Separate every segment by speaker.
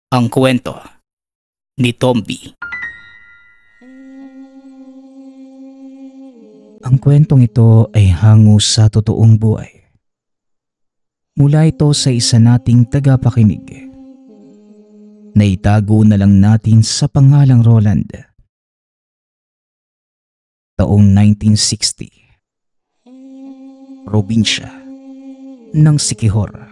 Speaker 1: Ang kwento ni Tomby.
Speaker 2: Ang kwentong ito ay hango sa totoong buhay. Mula ito sa isa nating tagapakinig. Naitago na lang natin sa pangalang Roland. Taong 1960. Probinsya ng Siquijor.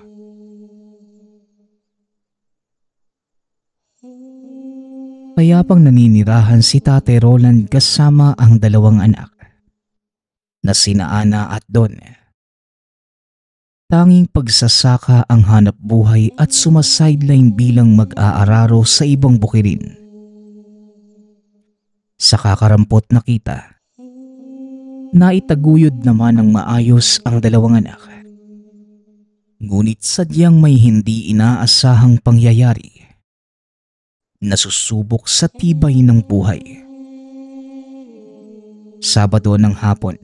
Speaker 2: Payapang naninirahan si Tatay Roland kasama ang dalawang anak na sina Ana at Don. Tanging pagsasaka ang hanap buhay at sumasideline bilang mag-aararo sa ibang bukirin. Sa kakarampot na kita, naitaguyod naman ng maayos ang dalawang anak. Ngunit sadyang may hindi inaasahang pangyayari na susubok sa tibay ng buhay. Sabado ng hapon,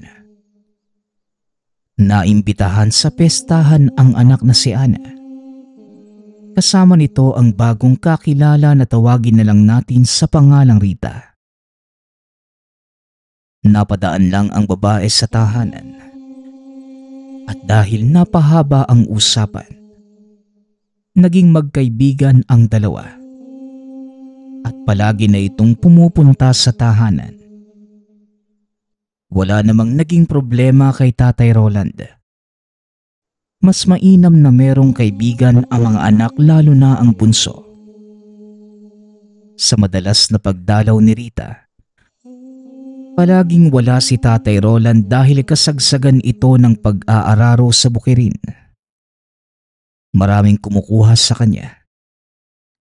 Speaker 2: naimbitahan sa pestahan ang anak na si Ana. Kasama nito ang bagong kakilala na tawagin na lang natin sa pangalang Rita. Napadaan lang ang babae sa tahanan at dahil napahaba ang usapan, naging magkaibigan ang dalawa at palagi na itong pumupunta sa tahanan. Wala namang naging problema kay Tatay Roland. Mas mainam na merong kaibigan ang mga anak, lalo na ang bunso. Sa madalas na pagdalaw ni Rita, palaging wala si Tatay Roland dahil kasagsagan ito ng pag-aararo sa bukirin. Maraming kumukuha sa kanya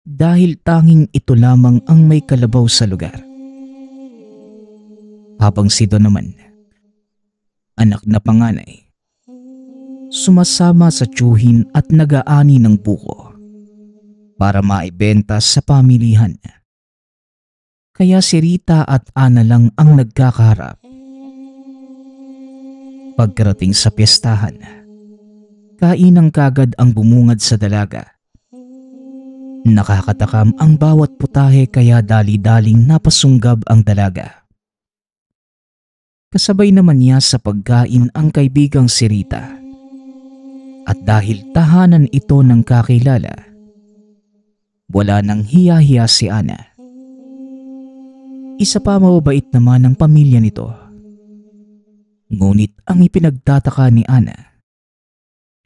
Speaker 2: dahil tanging ito lamang ang may kalabaw sa lugar. Habang si Don naman, anak na panganay, sumasama sa tiyuhin at nag-aani ng buko para maibenta sa pamilihan. Kaya si Rita at Ana lang ang nagkakaharap. Pagkarating sa piyestahan, kainang kagad ang bumungad sa dalaga. Nakakatakam ang bawat putahe kaya dali-daling napasunggab ang dalaga. Kasabay naman niya sa pagkain ang kaibigang si Rita. At dahil tahanan ito ng kakilala, wala nang hiya-hiya si Ana. Isa pa mababait naman ang pamilya nito. Ngunit ang ipinagtataka ni Ana,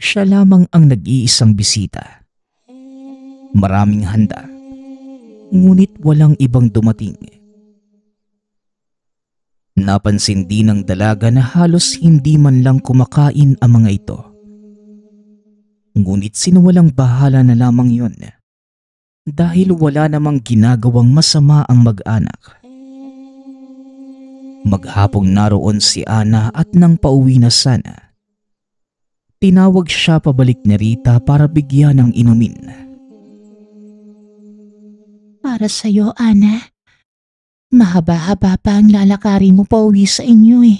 Speaker 2: siya lamang ang nag-iisang bisita. Maraming handa, ngunit walang ibang dumating. Napansin din ng dalaga na halos hindi man lang kumakain ang mga ito. Ngunit sinuwalang bahala na lamang yon dahil wala namang ginagawang masama ang mag-anak. Maghapong naroon si Ana at nang pauwi na sana, tinawag siya pabalik ni Rita para bigyan ng inumin.
Speaker 3: Para sa'yo, Ana. Mahaba-haba pa ang lalakari mo pa uwi sa inyo eh.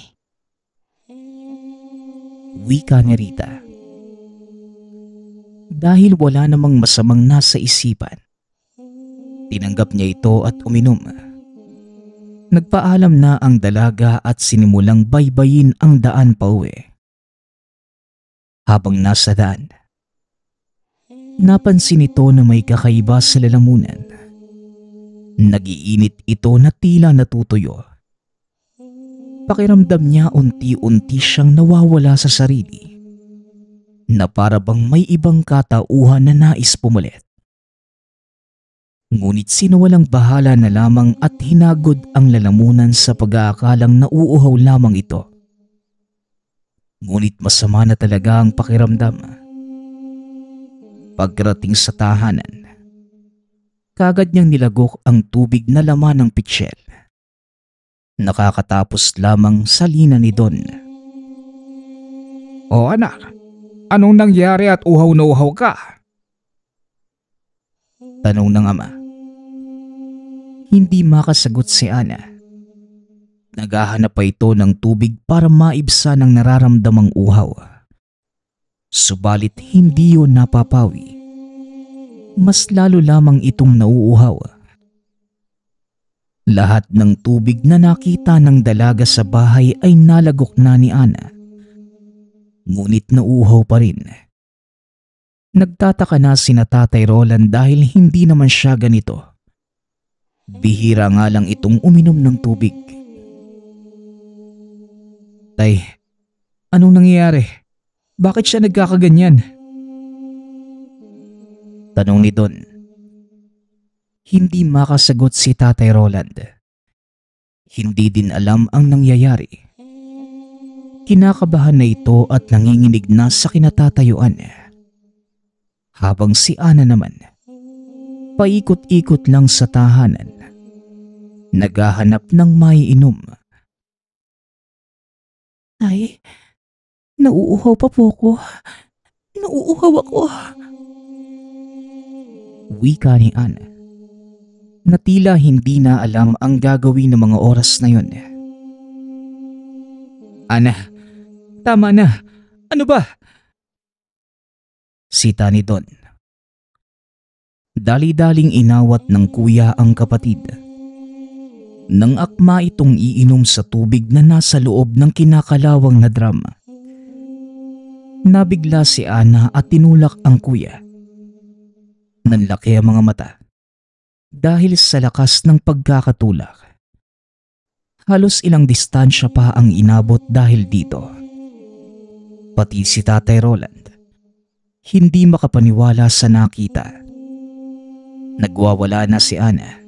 Speaker 2: Wika ni Rita. Dahil wala namang masamang nasa isipan, tinanggap niya ito at uminom. Nagpaalam na ang dalaga at sinimulang baybayin ang daan pauwi. Habang nasa daan, napansin ito na may kakaiba sa lalamunan. Nagiinit ito na tila natutuyo. Pakiramdam niya unti-unti siyang nawawala sa sarili, na para bang may ibang katauhan na nais pumalit. Ngunit sinuwalang bahala na lamang at hinagod ang lalamunan sa pag-aakalang nauuhaw lamang ito. Ngunit masama na talaga ang pakiramdam. Pagkarating sa tahanan, kagad niyang nilagok ang tubig na laman ng pitsyel. Nakakatapos lamang salina ni Don.
Speaker 4: O anak, anong nangyari at uhaw na uhaw ka?
Speaker 2: Tanong ng ama. Hindi makasagot si Ana. Naghahanap pa ito ng tubig para maibsan ang nararamdamang uhaw. Subalit hindi yun napapawi. mas lalo lamang itong nauuhaw. Lahat ng tubig na nakita ng dalaga sa bahay ay nalagok na ni Ana. Ngunit nauuhaw pa rin. Nagtataka na sina Tatay Roland dahil hindi naman siya ganito. Bihira nga lang itong uminom ng tubig. Tay, anong nangyayari? Bakit siya nagkakaganyan? Tanong ni Don. Hindi makasagot si Tatay Roland. Hindi din alam ang nangyayari. Kinakabahan na ito at nanginginig na sa kinatatayuan. Habang si Ana naman, paikot-ikot lang sa tahanan, naghahanap ng maiinom.
Speaker 3: Ay, nauuhaw pa po ko. Nauuhaw ako.
Speaker 2: Wika ni Ana, na tila hindi na alam ang gagawin ng mga oras na yun. Ana, tama na. Ano ba? Sita ni Don. Dali-daling inawat ng kuya ang kapatid. Nang akma itong iinom sa tubig na nasa loob ng kinakalawang na drum. Nabigla si Ana at tinulak ang kuya. Nanlaki ang mga mata dahil sa lakas ng pagkakatulak. Halos ilang distansya pa ang inabot dahil dito. Pati si Tatay Roland hindi makapaniwala sa nakita. Nagwawala na si Ana.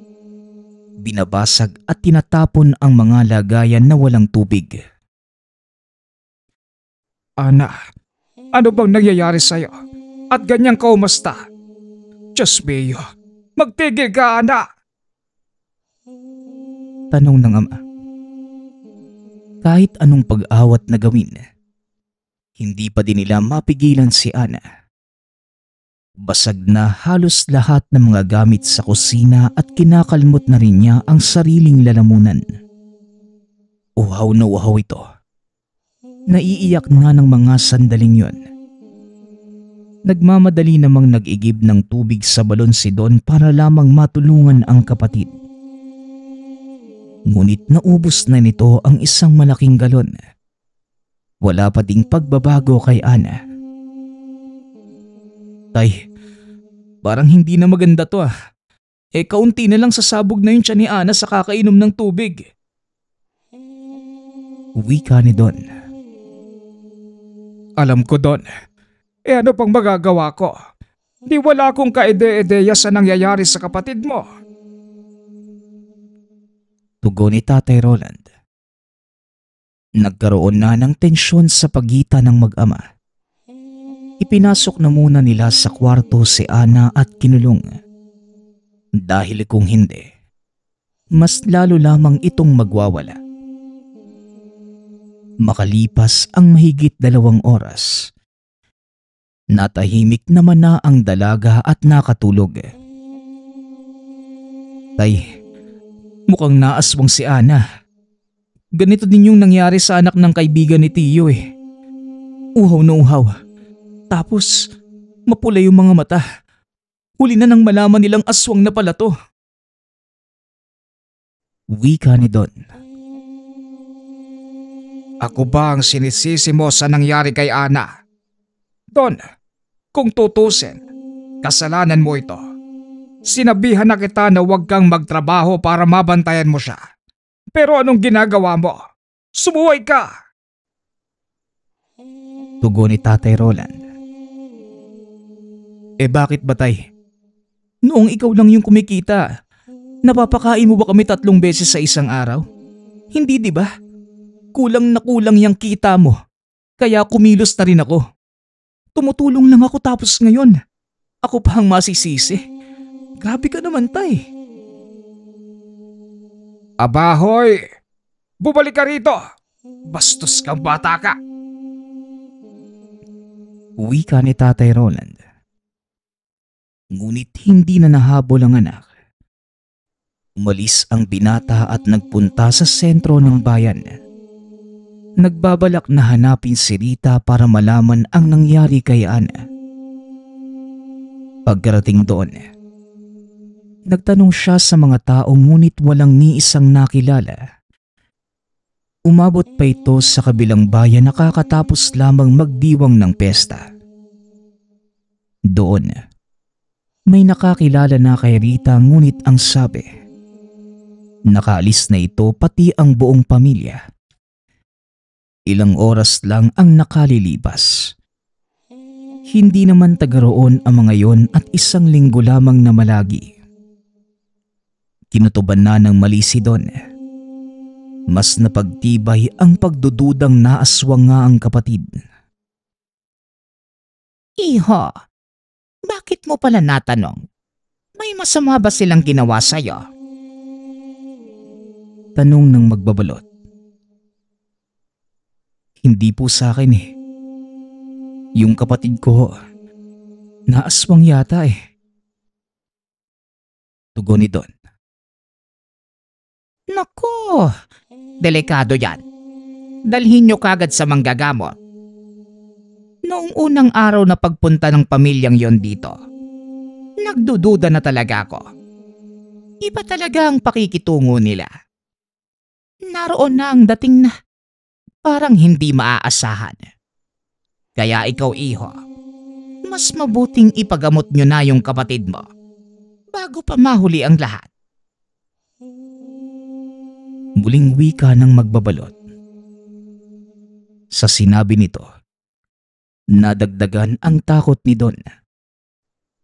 Speaker 2: Binabasag at tinatapon ang mga lagayan na walang tubig.
Speaker 4: Ana, ano bang nangyayari sa'yo? At ganyang kaumasta? Diyos mio, magtigil ka, Ana!
Speaker 2: Tanong ng ama. Kahit anong pag-awat na gawin, hindi pa din nila mapigilan si Ana. Basag na halos lahat ng mga gamit sa kusina at kinakalmot na rin niya ang sariling lalamunan. Uhaw na uhaw ito. Naiiyak na ng mga sandaling yon. Nagmamadali namang nag-igib ng tubig sa balon si Don para lamang matulungan ang kapatid. Ngunit naubos na nito ang isang malaking galon. Wala pa ding pagbabago kay Ana. Tay, parang hindi na maganda to . Kaunti na lang sasabog na yung tiyan ni Ana sa kakainom ng tubig. Wika ni Don.
Speaker 4: Alam ko, Don. Ano pang magagawa ko? Di wala akong kaide-ideya sa nangyayari sa kapatid mo.
Speaker 2: Tugon ni Tatay Roland. Nagkaroon na ng tensyon sa pagitan ng mag-ama. Ipinasok na muna nila sa kwarto si Ana at kinulong. Dahil kung hindi, mas lalo lamang itong magwawala. Makalipas ang mahigit 2 oras, natahimik naman na ang dalaga at nakatulog. Tay, mukhang naaswang si Ana. Ganito din yung nangyari sa anak ng kaibigan ni Tiyo . Uhaw na uhaw. Tapos, mapula yung mga mata. Huli na nang malaman nilang aswang na pala to. Wika ni Don.
Speaker 4: Ako ba ang sinisisi mo sa nangyari kay Ana? Don, kung tutusin, kasalanan mo ito. Sinabihan na kita na huwag kang magtrabaho para mabantayan mo siya. Pero anong ginagawa mo? Sumuway ka!
Speaker 2: Tugon ni Tatay Roland. Bakit ba, tay? Noong ikaw lang yung kumikita, napapakain mo ba kami 3 beses sa isang araw? Hindi, di ba? Kulang na kulang yung kita mo, kaya kumilos na rin ako. Tumutulong lang ako tapos ngayon, ako pa ang masisisi. Grabe ka naman, tay.
Speaker 4: Abahoy! Bumalik ka rito! Bastos kang bata ka!
Speaker 2: Wika ni Tatay Roland. Ngunit hindi na nahabol ang anak. Umalis ang binata at nagpunta sa sentro ng bayan. Nagbabalak na hanapin si Rita para malaman ang nangyari kay Ana. Pagkarating doon, nagtanong siya sa mga tao ngunit walang ni isang nakilala. Umabot pa ito sa kabilang bayan nakakatapos lamang magdiwang ng pesta. Doon, may nakakilala na kay Rita ngunit ang sabi, nakaalis na ito pati ang buong pamilya. Ilang oras lang ang nakalilipas. Hindi naman taga roon ang mga yon at 1 linggo lamang na malagi. Kinutuban na ng mali si Don. Mas napagtibay ang pagdududang naaswang nga ang kapatid.
Speaker 3: Iho, bakit mo pala natanong? May masama ba silang ginawa sa'yo?
Speaker 2: Tanong ng magbabalot. Hindi po sa akin eh. Yung kapatid ko, naaswang yata eh. Tugon ni Don.
Speaker 3: Naku, delikado yan. Dalhin nyo kagad sa manggagamot. Noong unang araw na pagpunta ng pamilyang yon dito, nagdududa na talaga ako. Iba talaga ang pakikitungo nila. Naroon na ang dating na parang hindi maaasahan. Kaya ikaw, iho, mas mabuting ipagamot nyo na yung kapatid mo bago pa mahuli ang lahat.
Speaker 2: Muling wika ng magbabalot. Sa sinabi nito, nadagdagan ang takot ni Don.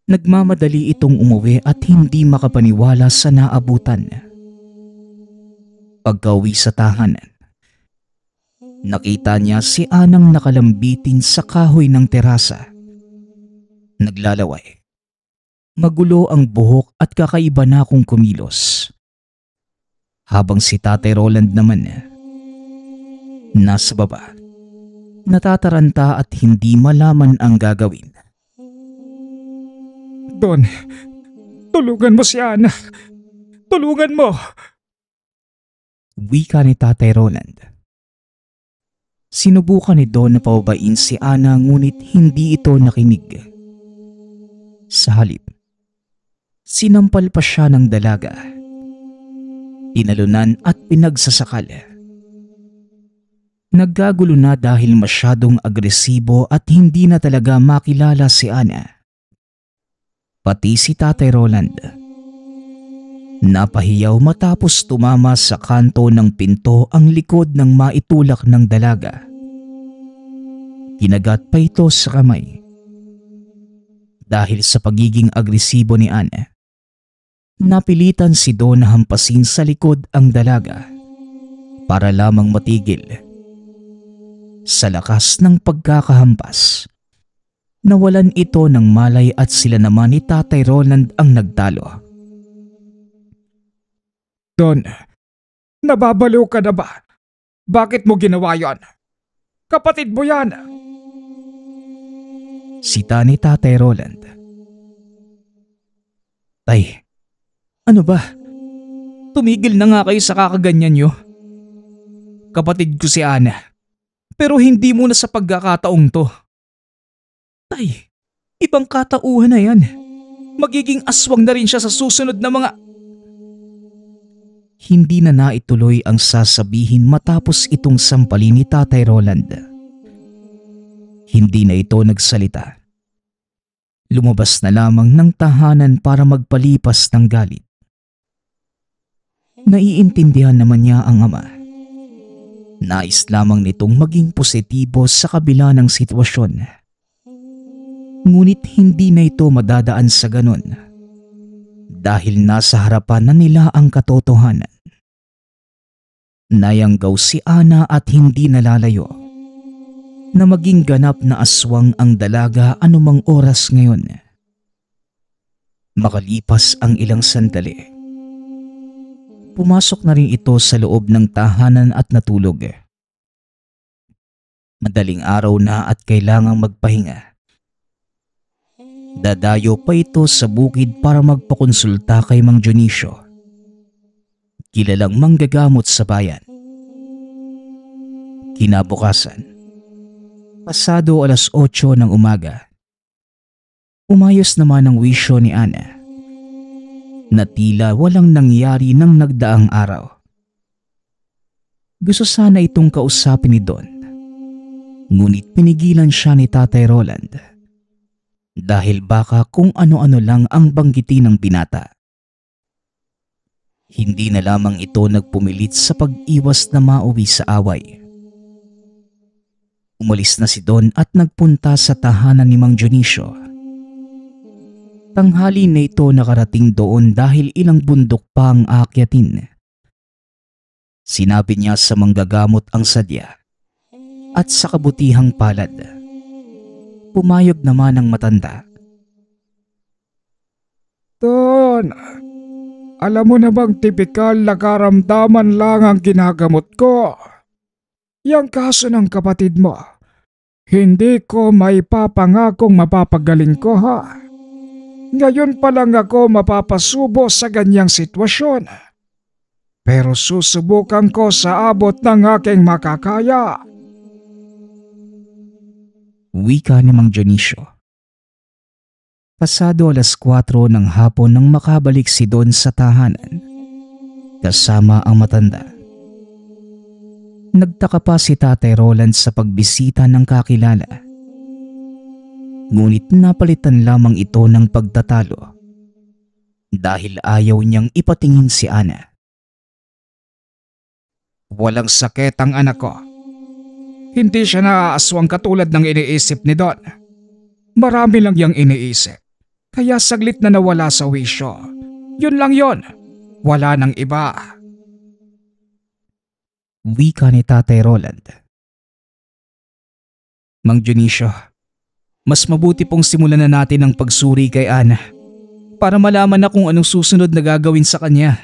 Speaker 2: Nagmamadali itong umuwi at hindi makapaniwala sa naabutan. Pagka-uwi sa tahanan, nakita niya si Anang nakalambitin sa kahoy ng terasa. Naglalaway. Magulo ang buhok at kakaiba na akong kumilos. Habang si Tatay Roland naman, nasa baba, natataranta at hindi malaman ang gagawin.
Speaker 4: Don, tulungan mo si Ana. Tulungan mo.
Speaker 2: Wika ni Tatay Roland. Sinubukan ni Don na pababain si Ana ngunit hindi ito nakinig. Sa halip, sinampal pa siya ng dalaga. Tinalunan at pinagsasakal. Nagkagulo na dahil masyadong agresibo at hindi na talaga makilala si Ana. Pati si Tatay Roland. Napahiyaw matapos tumama sa kanto ng pinto ang likod ng maitulak ng dalaga. Kinagat pa ito sa kamay. Dahil sa pagiging agresibo ni Ana, napilitan si Don na hampasin sa likod ang dalaga para lamang matigil. Sa lakas ng pagkakahampas, nawalan ito ng malay at sila naman ni Tatay Roland ang nagtalo.
Speaker 4: Don, nababaliw ka na ba? Bakit mo ginawa yon? Kapatid mo yan.
Speaker 2: Sita ni Tatay Roland. Tay, ano ba? Tumigil na nga kayo sa kakaganyan nyo. Kapatid ko si Ana, pero hindi muna sa pagkakataong to. Tay, ibang katauhan na yan. Magiging aswang na rin siya sa susunod na mga... Hindi na naituloy ang sasabihin matapos itong sampalin ni Tatay Roland. Hindi na ito nagsalita. Lumabas na lamang ng tahanan para magpalipas ng galit. Naiintindihan naman niya ang ama. Nais lamang nitong maging positibo sa kabila ng sitwasyon. Ngunit hindi na ito madadaan sa ganon. Dahil nasa harapan na nila ang katotohanan. Nayanggaw si Ana at hindi nalalayo na maging ganap na aswang ang dalaga anumang oras ngayon. Makalipas ang ilang sandali, pumasok na rin ito sa loob ng tahanan at natulog. Madaling araw na at kailangang magpahinga. Dadayo pa ito sa bukid para magpakonsulta kay Mang Dionisio, kilalang manggagamot sa bayan. Kinabukasan, pasado 8:00 ng umaga, Umayos naman ang wisyo ni Ana na tila walang nangyari ng nagdaang araw. Gusto sana itong kausapin ni Don, ngunit pinigilan siya ni Tatay Roland dahil baka kung ano-ano lang ang banggitin ng binata. Hindi na lamang ito nagpumilit sa pag-iwas na mauwi sa away. Umalis na si Don at nagpunta sa tahanan ni Mang Dionisio. Tanghali na ito nakarating doon dahil ilang bundok pa ang aakyatin. Sinabi niya sa manggagamot ang sadya at sa kabutihang palad. Pumayag naman ang matanda.
Speaker 4: Don, alam mo na bang tipikal na karamdaman lang ang ginagamot ko? Yang kaso ng kapatid mo, hindi ko maipapangakong mapapagaling ko ha. Ngayon pa lang ako mapapasubo sa ganyang sitwasyon. Pero susubukan ko sa abot ng aking makakaya.
Speaker 2: Wika ni Mang Dionisio. Pasado 4:00 ng hapon nang makabalik si Don sa tahanan, kasama ang matanda. Nagtaka pa si Tatay Roland sa pagbisita ng kakilala. Ngunit napalitan lamang ito ng pagtatalo dahil ayaw niyang ipatingin si Ana.
Speaker 4: Walang sakit ang anak ko. Hindi siya naaaswang katulad ng iniisip ni Don. Marami lang yang iniisip, kaya saglit na nawala sa wisyo. Yun lang yon. Wala nang iba.
Speaker 2: Wika ni Tatay Roland. Mang Dionisio, mas mabuti pong simulan na natin ang pagsuri kay Ana para malaman na kung anong susunod na gagawin sa kanya.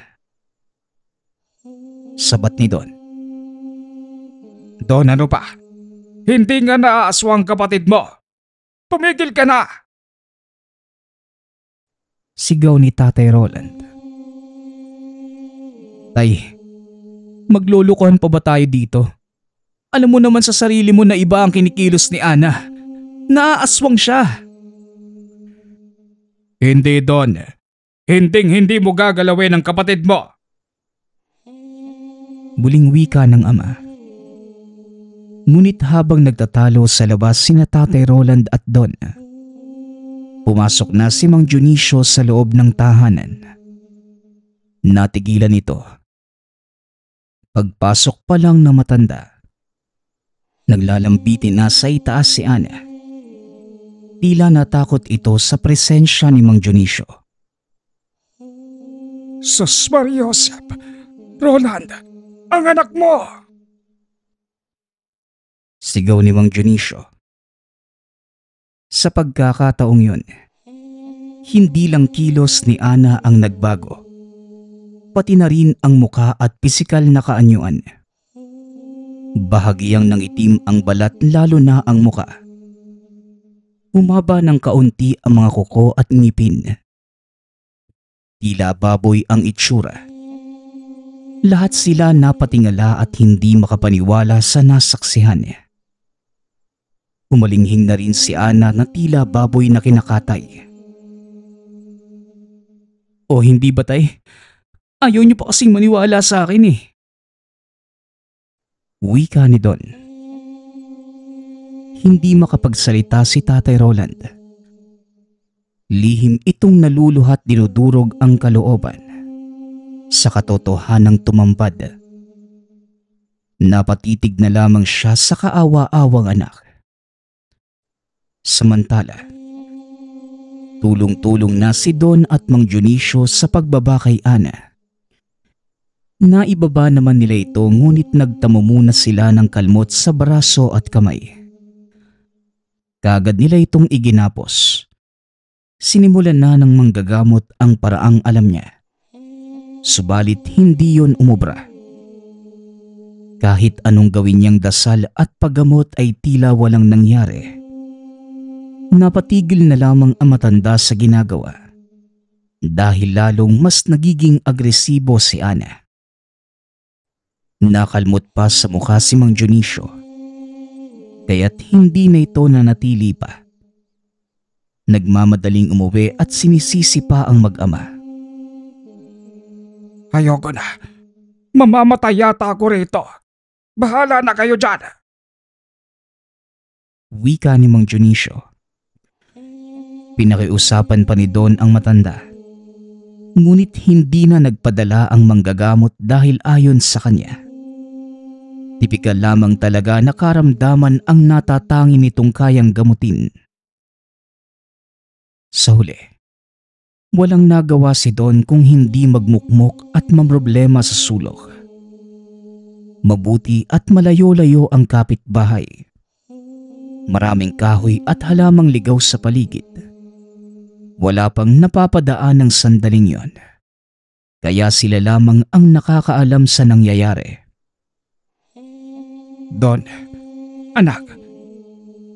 Speaker 2: Sabat ni Don.
Speaker 4: Don, ano pa? Hindi nga naaaswang kapatid mo. Tumigil ka na!
Speaker 2: Sigaw ni Tatay Roland. Tay, maglulukuhan pa ba tayo dito? Alam mo naman sa sarili mo na iba ang kinikilos ni Ana. Naaaswang siya.
Speaker 4: Hindi, Don. Hindi mo gagalawin ang kapatid mo.
Speaker 2: Muling wika ng ama. Ngunit habang nagtatalo sa labas sina Tatay Roland at Don, pumasok na si Mang Dionisio sa loob ng tahanan. Natigilan ito. Pagpasok pa lang ng matanda, naglalambitin na sa itaas si Ana. Tila natakot ito sa presensya ni Mang Dionisio.
Speaker 4: Sus Mariosep! Roland! Ang anak mo!
Speaker 2: Sigaw ni Mang Dionisio. Sa pagkakataong yun, hindi lang kilos ni Ana ang nagbago, pati na rin ang muka at pisikal na kaanyuan. Bahagyang nangitim ang balat lalo na ang muka. Humaba ng kaunti ang mga kuko at ngipin. Tila baboy ang itsura. Lahat sila napatingala at hindi makapaniwala sa nasaksihan. Umalinghing na rin si Ana na tila baboy na kinakatay. O hindi ba tay? Ayaw niyo pa kasing maniwala sa akin eh. Wika ni Don. Hindi makapagsalita si Tatay Roland. Lihim itong naluluhat dinudurog ang kalooban sa katotohanang tumambad. Napatitig na lamang siya sa kaawa-awang anak. Samantala, tulong-tulong na si Don at Mang Dionisio sa pagbaba kay Ana. Naibaba naman nila ito ngunit nagtamo muna sila ng kalmot sa braso at kamay. Kagad nila itong iginapos. Sinimulan na ng manggagamot ang paraang alam niya. Subalit hindi yon umubra. Kahit anong gawin niyang dasal at paggamot ay tila walang nangyari. Napatigil na lamang ang matanda sa ginagawa dahil lalong mas nagiging agresibo si Ana. Nakalmot pa sa mukha si Mang Dionisio kaya't hindi na ito nanatili pa. Nagmamadaling umuwi at sinisisi pa ang mag-ama.
Speaker 4: Ayoko na. Mamamatay yata ako rito. Bahala na kayo dyan.
Speaker 2: Wika ni Mang Dionisio. Pinakiusapan pa ni Don ang matanda. Ngunit hindi na nagpadala ang manggagamot dahil ayon sa kanya, tipikal lamang talaga na karamdaman ang natatangi nitong kayang gamutin. Sa huli, walang nagawa si Don kung hindi magmukmok at mamroblema sa sulok. Mabuti at malayo-layo ang kapitbahay. Maraming kahoy at halamang ligaw sa paligid. Wala pang napapadaan ng sandaling yon. Kaya sila lamang ang nakakaalam sa nangyayari.
Speaker 4: Don, anak,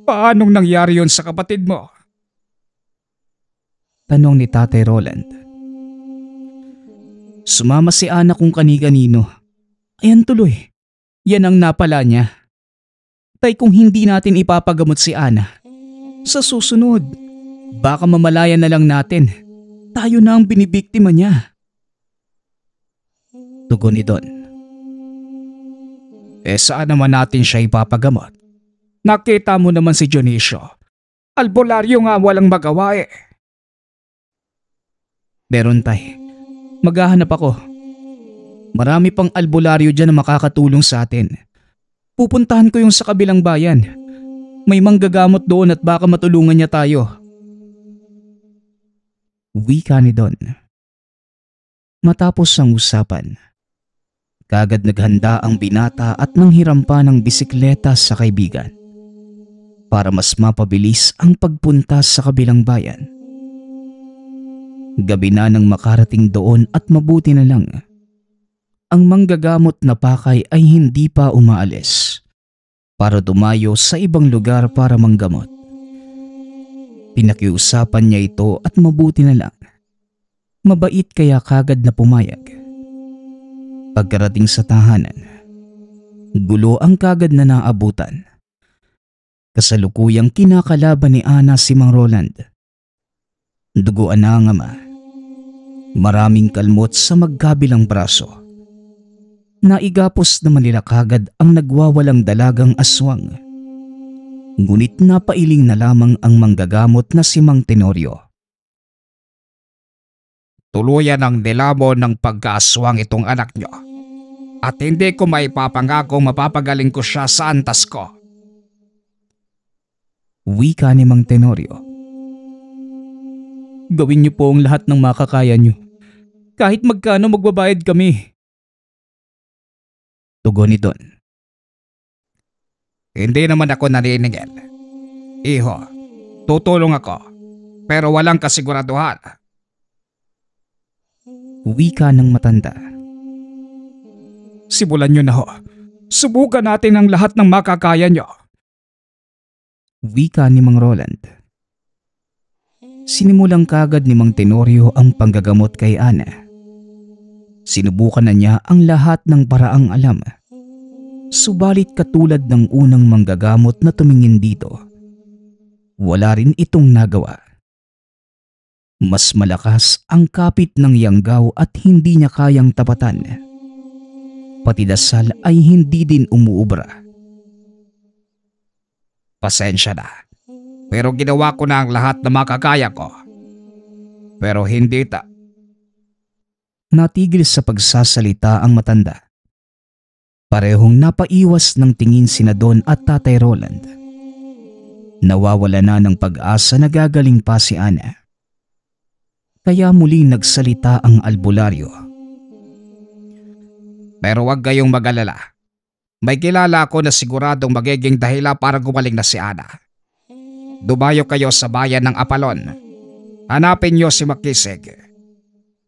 Speaker 4: paanong nangyari yon sa kapatid mo?
Speaker 2: Tanong ni Tatay Roland. Sumama si Ana kung kani-kanino. Ayan tuloy. Yan ang napala niya. Tay, kung hindi natin ipapagamot si Ana, sa susunod, baka mamalayan na lang natin. Tayo na ang binibiktima niya. Tugon ni Don.
Speaker 4: Saan naman natin siya ipapagamot? Nakita mo naman si Dionisio. Albularyo nga walang magawa eh.
Speaker 2: Meron, Tay. Maghahanap ako. Marami pang albularyo dyan na makakatulong sa atin. Pupuntahan ko yung sa kabilang bayan. May manggagamot doon at baka matulungan niya tayo. Wika ni Don. Matapos ang usapan, kagad naghanda ang binata at nanghiram pa ng bisikleta sa kaibigan para mas mapabilis ang pagpunta sa kabilang bayan. Gabi na nang makarating doon at mabuti na lang, ang manggagamot na pakay ay hindi pa umaalis para dumayo sa ibang lugar para manggamot. Pinakiusapan niya ito at mabuti na lang. Mabait kaya kagad na pumayag. Pagkarating sa tahanan, gulo ang kagad na naabutan. Kasalukuyang kinakalaban ni Ana si Mang Roland. Duguan na ang ama. Maraming kalmot sa magkabilang braso. Naigapos naman nila kagad ang nagwawalang dalagang aswang. Ngunit napailing na lamang ang manggagamot na si Mang Tenorio.
Speaker 4: Tuluyan ang nilamo ng pagkaaswang itong anak nyo. At hindi ko maipapangakong mapapagaling ko siya sa antas ko.
Speaker 2: Wika ni Mang Tenorio. Gawin niyo po ang lahat ng makakaya niyo. Kahit magkano magbabayad kami. Tugon ni Don.
Speaker 4: Hindi naman ako naniningil. Iho, tutulong ako. Pero walang kasiguraduhan.
Speaker 2: Wika ng matanda.
Speaker 4: Simulan nyo na ho. Subukan natin ang lahat ng makakaya nyo.
Speaker 2: Wika ni Mang Roland. Sinimulang kagad ni Mang Tenorio ang panggagamot kay Ana. Sinubukan na niya ang lahat ng paraang alam. Subalit katulad ng unang manggagamot na tumingin dito, wala rin itong nagawa. Mas malakas ang kapit ng yanggaw at hindi niya kayang tapatan. Pati dasal ay hindi din umuubra.
Speaker 4: Pasensya na. Pero ginawa ko na ang lahat na makakaya ko. Pero hindi
Speaker 2: Natigil sa pagsasalita ang matanda. Parehong napaiwas ng tingin sina Don at Tatay Roland. Nawawala na ng pag-asa na gagaling pa si Ana. Kaya muli nagsalita ang albularyo.
Speaker 4: Pero wag kayong mag-alala. May kilala ako na siguradong magiging dahila para gumaling na si Ana. Dumayo kayo sa bayan ng Apalon. Hanapin niyo si Makisig.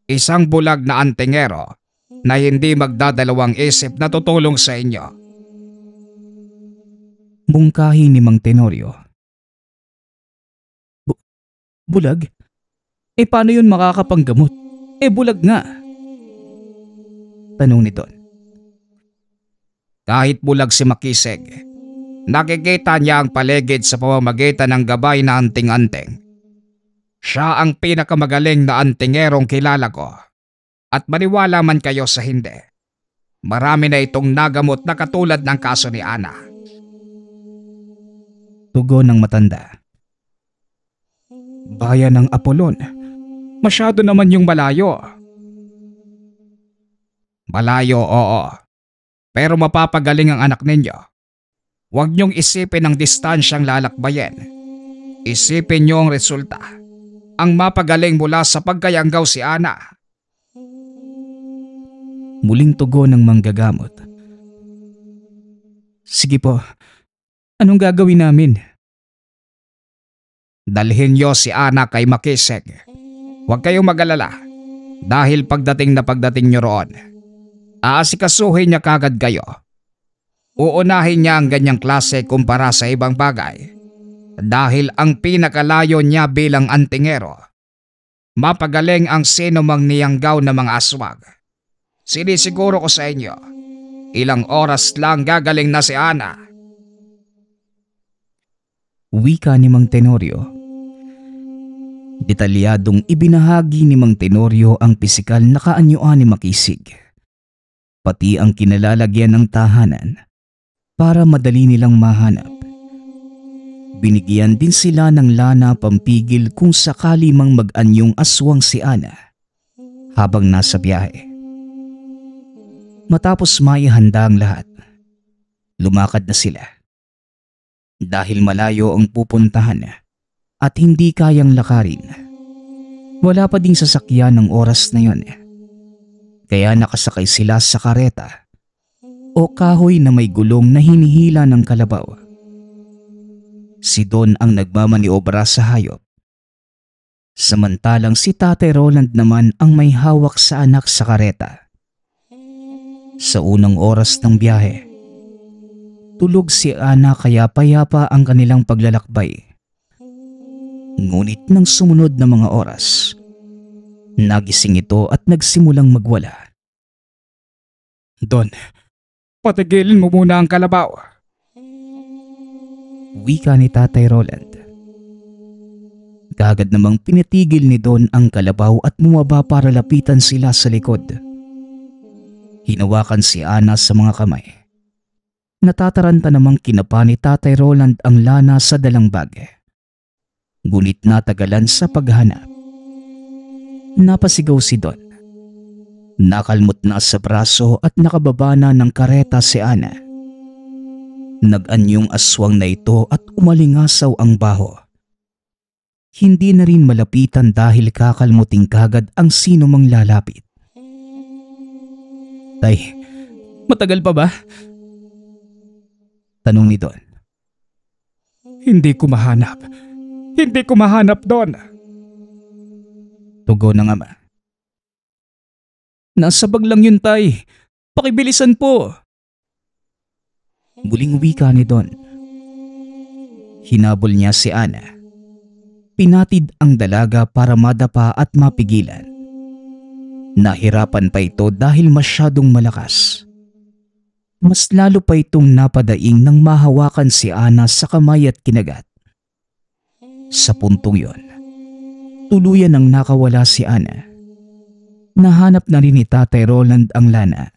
Speaker 4: Isang bulag na antingero na hindi magdadalawang isip na tutulong sa inyo.
Speaker 2: Mungkahi ni Mang Tenorio. Bulag? Paano yun makakapanggamot? Bulag nga. Tanong ni Don.
Speaker 4: Kahit bulag si Makisig, nakikita niya ang paligid sa pamamagitan ng gabay na anting-anting. Siya ang pinakamagaling na antingerong kilala ko. At maniwala man kayo sa hindi, marami na itong nagamot na katulad ng kaso ni Ana.
Speaker 2: Tugon ng matanda.
Speaker 4: Bayan ng Apolon, masyado naman yung malayo. Malayo, oo. Pero mapapagaling ang anak ninyo. Huwag niyong isipin ang distansyang lalakbayin. Isipin niyo ang resulta. Ang mapagaling mula sa pagkayanggaw si Ana.
Speaker 2: Muling tugon ng manggagamot. Sige po, anong gagawin namin?
Speaker 4: Dalhin niyo si Ana kay Makisig. Huwag kayong mag-alala dahil pagdating niyo roon, aasikasuhin niya kagad kayo. Uunahin niya ang ganyang klase kumpara sa ibang bagay dahil ang pinakalayo niya bilang antingero. Mapagaling ang sino mang niyanggaw na mga aswag. Sinisiguro ko sa inyo, ilang oras lang gagaling na si Ana.
Speaker 2: Wika ni Mang Tenorio. Detalyadong ibinahagi ni Mang Tenorio ang pisikal na kaanyuan ni Makisig, pati ang kinalalagyan ng tahanan para madali nilang mahanap. Binigyan din sila ng lana pampigil kung sakali mang mag-anyong aswang si Ana habang nasa biyahe. Matapos maihanda ang lahat, lumakad na sila. Dahil malayo ang pupuntahan at hindi kayang lakarin, wala pa ding sasakyan ng oras na yon. Kaya nakasakay sila sa kareta o kahoy na may gulong na hinihila ng kalabaw. Si Don ang nagmamaniobra sa hayop. Samantalang si Tatay Roland naman ang may hawak sa anak sa kareta. Sa unang oras ng biyahe, tulog si Ana kaya payapa ang kanilang paglalakbay. Ngunit nang sumunod na mga oras, nagising ito at nagsimulang magwala.
Speaker 4: Don, patigilin mo muna ang kalabaw.
Speaker 2: Wika ni Tatay Roland. Kaagad namang pinatigil ni Don ang kalabaw at bumaba para lapitan sila sa likod. Hinawakan si Ana sa mga kamay. Natataranta namang kinapa ni Tatay Roland ang lana sa dalang bag. Ngunit natagalan sa paghanap. Napasigaw si Don. Nakalmot na sa braso at nakababa na ng kareta si Ana. Nag-anyong aswang na ito at umalingasaw ang baho. Hindi na rin malapitan dahil kakalmuting kagad ang sino mang lalapit. Tay, matagal pa ba? Tanong ni Don.
Speaker 4: Hindi ko mahanap. Hindi ko mahanap, Don.
Speaker 2: Tugon ng ama. Nasa bag lang yun, Tay. Pakibilisan po. Muling wika ni Don. Hinabol niya si Ana. Pinatid ang dalaga para madapa at mapigilan. Nahirapan pa ito dahil masyadong malakas. Mas lalo pa itong napadaing nang mahawakan si Ana sa kamay at kinagat. Sa puntong yon, tuluyan nang nakawala si Ana. Nahanap na rin ni Tatay Roland ang lana.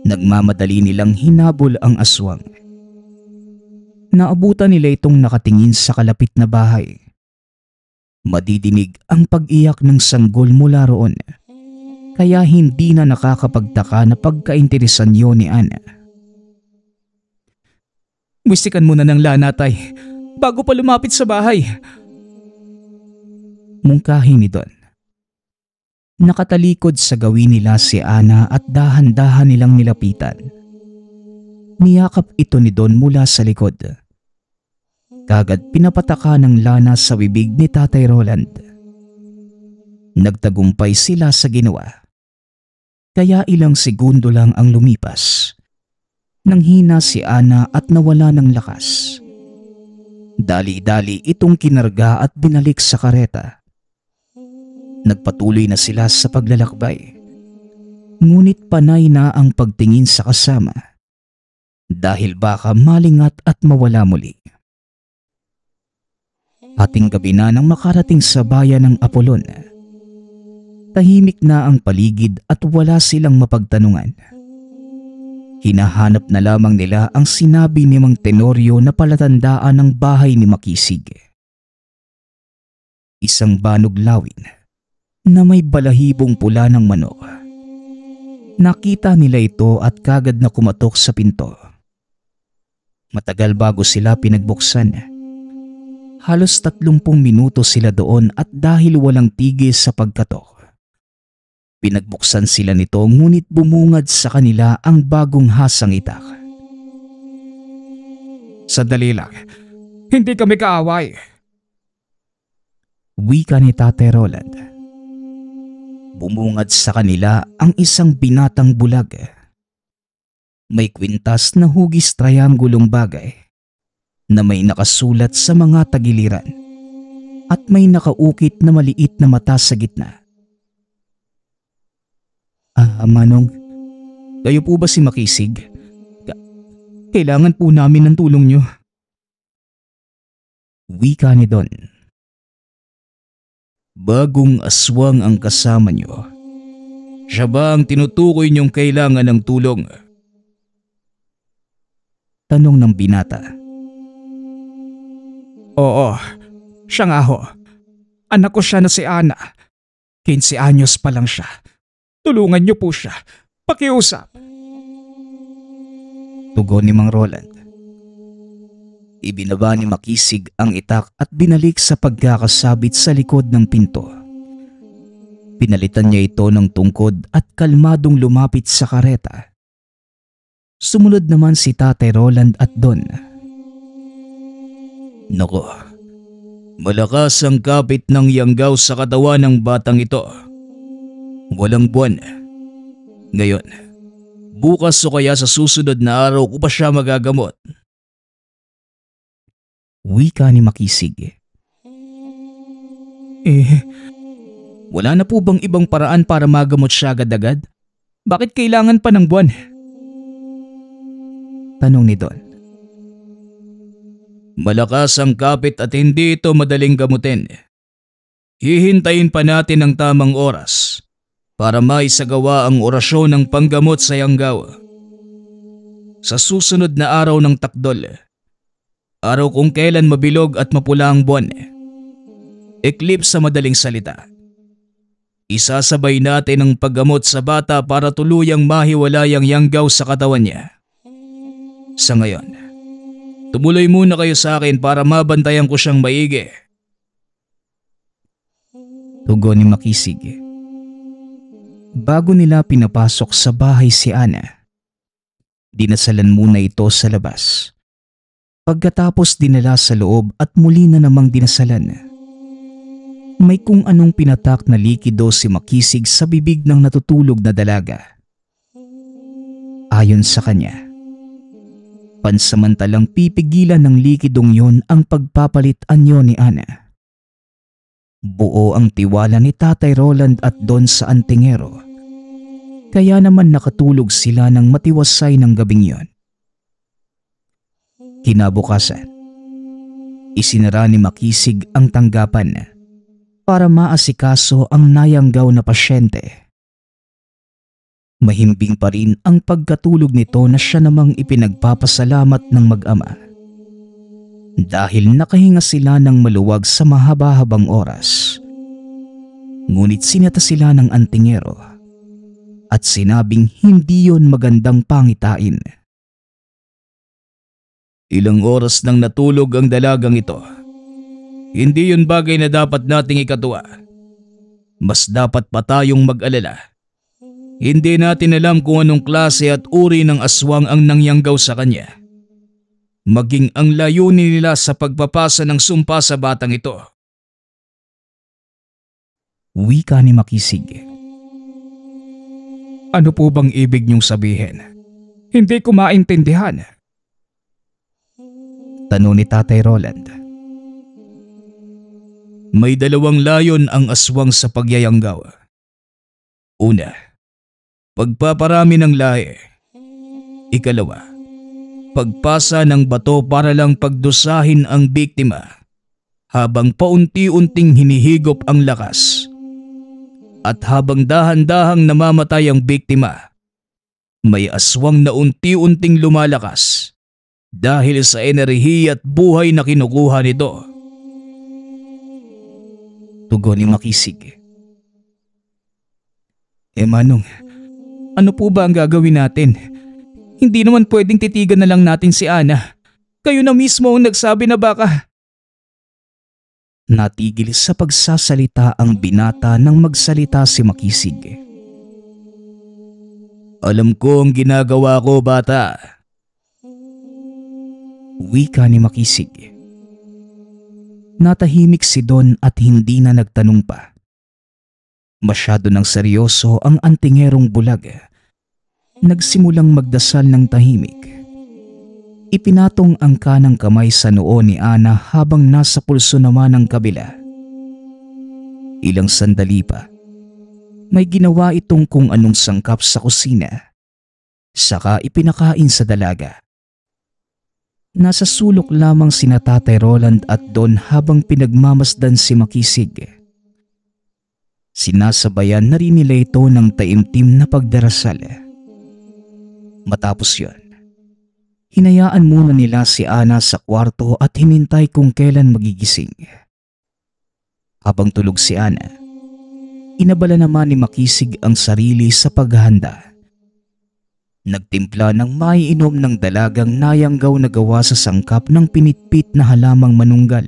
Speaker 2: Nagmamadali nilang hinabol ang aswang. Naabutan nila itong nakatingin sa kalapit na bahay. Madidinig ang pag-iyak ng sanggol mula roon. Kaya hindi na nakakapagtaka na pagkainteresan yun ni Ana. Wistikan muna ng lana, Tay, bago pa lumapit sa bahay. Mungkahi ni Don. Nakatalikod sa gawin nila si Ana at dahan-dahan nilang nilapitan. Niyakap ito ni Don mula sa likod. Kagad pinapataka ng lana sa bibig ni Tatay Roland. Nagtagumpay sila sa ginawa. Kaya ilang segundo lang ang lumipas. Nang hina si Ana at nawala ng lakas. Dali-dali itong kinarga at binalik sa kareta. Nagpatuloy na sila sa paglalakbay. Ngunit panay na ang pagtingin sa kasama. Dahil baka malingat at mawala muli. Hating gabi na nang makarating sa bayan ng Apolon. Tahimik na ang paligid at wala silang mapagtanungan. Hinahanap na lamang nila ang sinabi ni Mang Tenorio na palatandaan ng bahay ni Makisig. Isang banog lawin na may balahibong pula ng manok. Nakita nila ito at kagad na kumatok sa pinto. Matagal bago sila pinagbuksan. Halos 30 minuto sila doon at dahil walang tigil sa pagkatok, pinagbuksan sila nito ngunit bumungad sa kanila ang bagong hasang itak.
Speaker 4: Sandali lang, hindi kami kaaway.
Speaker 2: Wika ni Tatay Roland. Bumungad sa kanila ang isang binatang bulag. May kwintas na hugis triangulong bagay na may nakasulat sa mga tagiliran at may nakaukit na maliit na mata sa gitna. Manong, kayo po ba si Makisig? Kailangan po namin ng tulong nyo. Wika ni Don. Bagong aswang ang kasama nyo. Siya ba ang tinutukoy nyong kailangan ng tulong? Tanong ng binata.
Speaker 4: Oo, siya nga ho. Anak ko siya na si Ana. 15 anyos pa lang siya. Tulungan niyo po siya. Pakiusap.
Speaker 2: Tugon ni Mang Roland. Ibinaba ni Makisig ang itak at binalik sa pagkakasabit sa likod ng pinto. Pinalitan niya ito ng tungkod at kalmadong lumapit sa kareta. Sumunod naman si Tatay Roland at Don. Nako, malakas ang kapit ng yanggaw sa katawan ng batang ito. Walang buwan. Ngayon, bukas o kaya sa susunod na araw ko pa siya magagamot. Wika ni Makisig. Wala na po bang ibang paraan para magamot siya agad-agad? Bakit kailangan pa ng buwan? Tanong ni Don. Malakas ang kapit at hindi ito madaling gamutin. Hihintayin pa natin ang tamang oras para maisagawa ang orasyon ng panggamot sa yanggaw. Sa susunod na araw ng takdol, araw kung kailan mabilog at mapula ang buwan, eclipse sa madaling salita, isasabay natin ang paggamot sa bata para tuluyang mahiwalay ang yanggaw sa katawan niya. Sa ngayon, tumuloy muna kayo sa akin para mabantayan ko siyang maigi. Tugon ni Makisig. Bago nila pinapasok sa bahay si Ana, dinasalan muna ito sa labas. Pagkatapos dinala sa loob at muli na namang dinasalan. May kung anong pinatak na likido si Makisig sa bibig ng natutulog na dalaga. Ayon sa kanya, pansamantalang pipigilan ng likidong yon ang pagpapalit anyo ni Ana. Buo ang tiwala ni Tatay Roland at Don sa antingero, kaya naman nakatulog sila ng matiwasay ng gabing yon. Kinabukasan, isinara ni Makisig ang tanggapan para maasikaso ang nayanggaw na pasyente. Mahimbing pa rin ang pagkatulog nito na siya namang ipinagpapasalamat ng mag-ama. Dahil nakahinga sila ng maluwag sa mahaba-habang oras. Ngunit sinata sila ng antingero at sinabing hindi yon magandang pangitain. Ilang oras nang natulog ang dalagang ito. Hindi yun bagay na dapat nating ikatuwa. Mas dapat pa tayong mag-alala. Hindi natin alam kung anong klase at uri ng aswang ang nangyanggaw sa kanya. Maging ang layunin nila sa pagpapasa ng sumpa sa batang ito. Wika ni Makisig.
Speaker 4: Ano po bang ibig niyong sabihin? Hindi ko maintindihan.
Speaker 2: Tanong ni Tatay Roland. May dalawang layon ang aswang sa pagyayanggaw. Una, pagpaparami ng lahi. Ikalawa, pagpasa ng bato para lang pagdusahin ang biktima habang paunti-unting hinihigop ang lakas. At habang dahan-dahang namamatay ang biktima, may aswang na unti-unting lumalakas dahil sa enerhiya at buhay na kinukuha nito. Tugon ni Makisig. Manong, ano po ba ang gagawin natin? Hindi naman pwedeng titigan na lang natin si Ana. Kayo na mismo ang nagsabi na baka... Natigil sa pagsasalita ang binata nang magsalita si Makisig. Alam ko ang ginagawa ko, bata. Wika ni Makisig. Natahimik si Don at hindi na nagtanong pa. Masyado ng seryoso ang antingerong bulag. Nagsimulang magdasal ng tahimik. Ipinatong ang kanang kamay sa noo ni Ana habang nasa pulso naman ang kabila. Ilang sandali pa, may ginawa itong kung anong sangkap sa kusina. Saka ipinakain sa dalaga. Nasa sulok lamang sina Tatay Roland at Don habang pinagmamasdan si Makisig. Sinasabayan na rin nila ito ng taimtim na pagdarasal. Matapos yon, hinayaan muna nila si Ana sa kwarto at hinintay kung kailan magigising. Habang tulog si Ana, inabala naman ni Makisig ang sarili sa paghahanda. Nagtimpla ng maiinom ng dalagang nayanggaw na gawa sa sangkap ng pinitpit na halamang manunggal.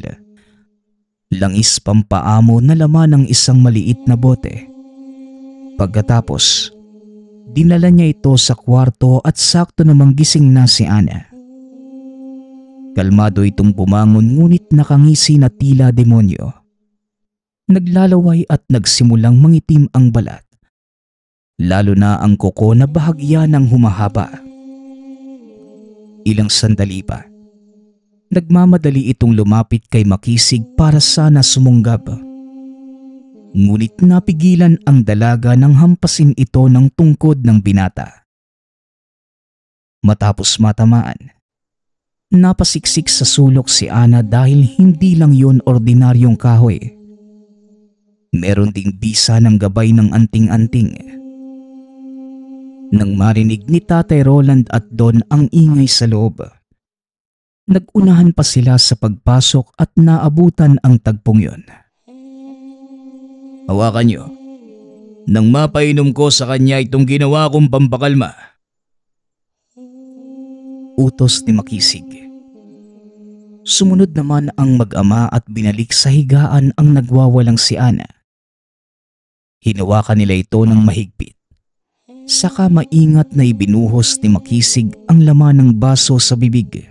Speaker 2: Langis pampaamo na laman ng isang maliit na bote. Pagkatapos, dinala niya ito sa kwarto at sakto namang gising na si Ana. Kalmado itong bumangon ngunit nakangisi na tila demonyo. Naglalaway at nagsimulang mangitim ang balat. Lalo na ang kuko na bahagya ng humahaba. Ilang sandali pa, nagmamadali itong lumapit kay Makisig para sana sumunggab. Ngunit napigilan ang dalaga nang hampasin ito ng tungkod ng binata. Matapos matamaan, napasiksik sa sulok si Ana dahil hindi lang yun ordinaryong kahoy. Meron ding bisa ng gabay ng anting-anting. Nang marinig ni Tatay Roland at Don ang ingay sa loob, nagunahan pa sila sa pagpasok at naabutan ang tagpong yon. Hawakan niyo. Nang mapainom ko sa kanya itong ginawa kong pampakalma. Utos ni Makisig. Sumunod naman ang mag-ama at binalik sa higaan ang nagwawalang si Ana. Hinawakan nila ito ng mahigpit. Saka maingat na ibinuhos ni Makisig ang laman ng baso sa bibig.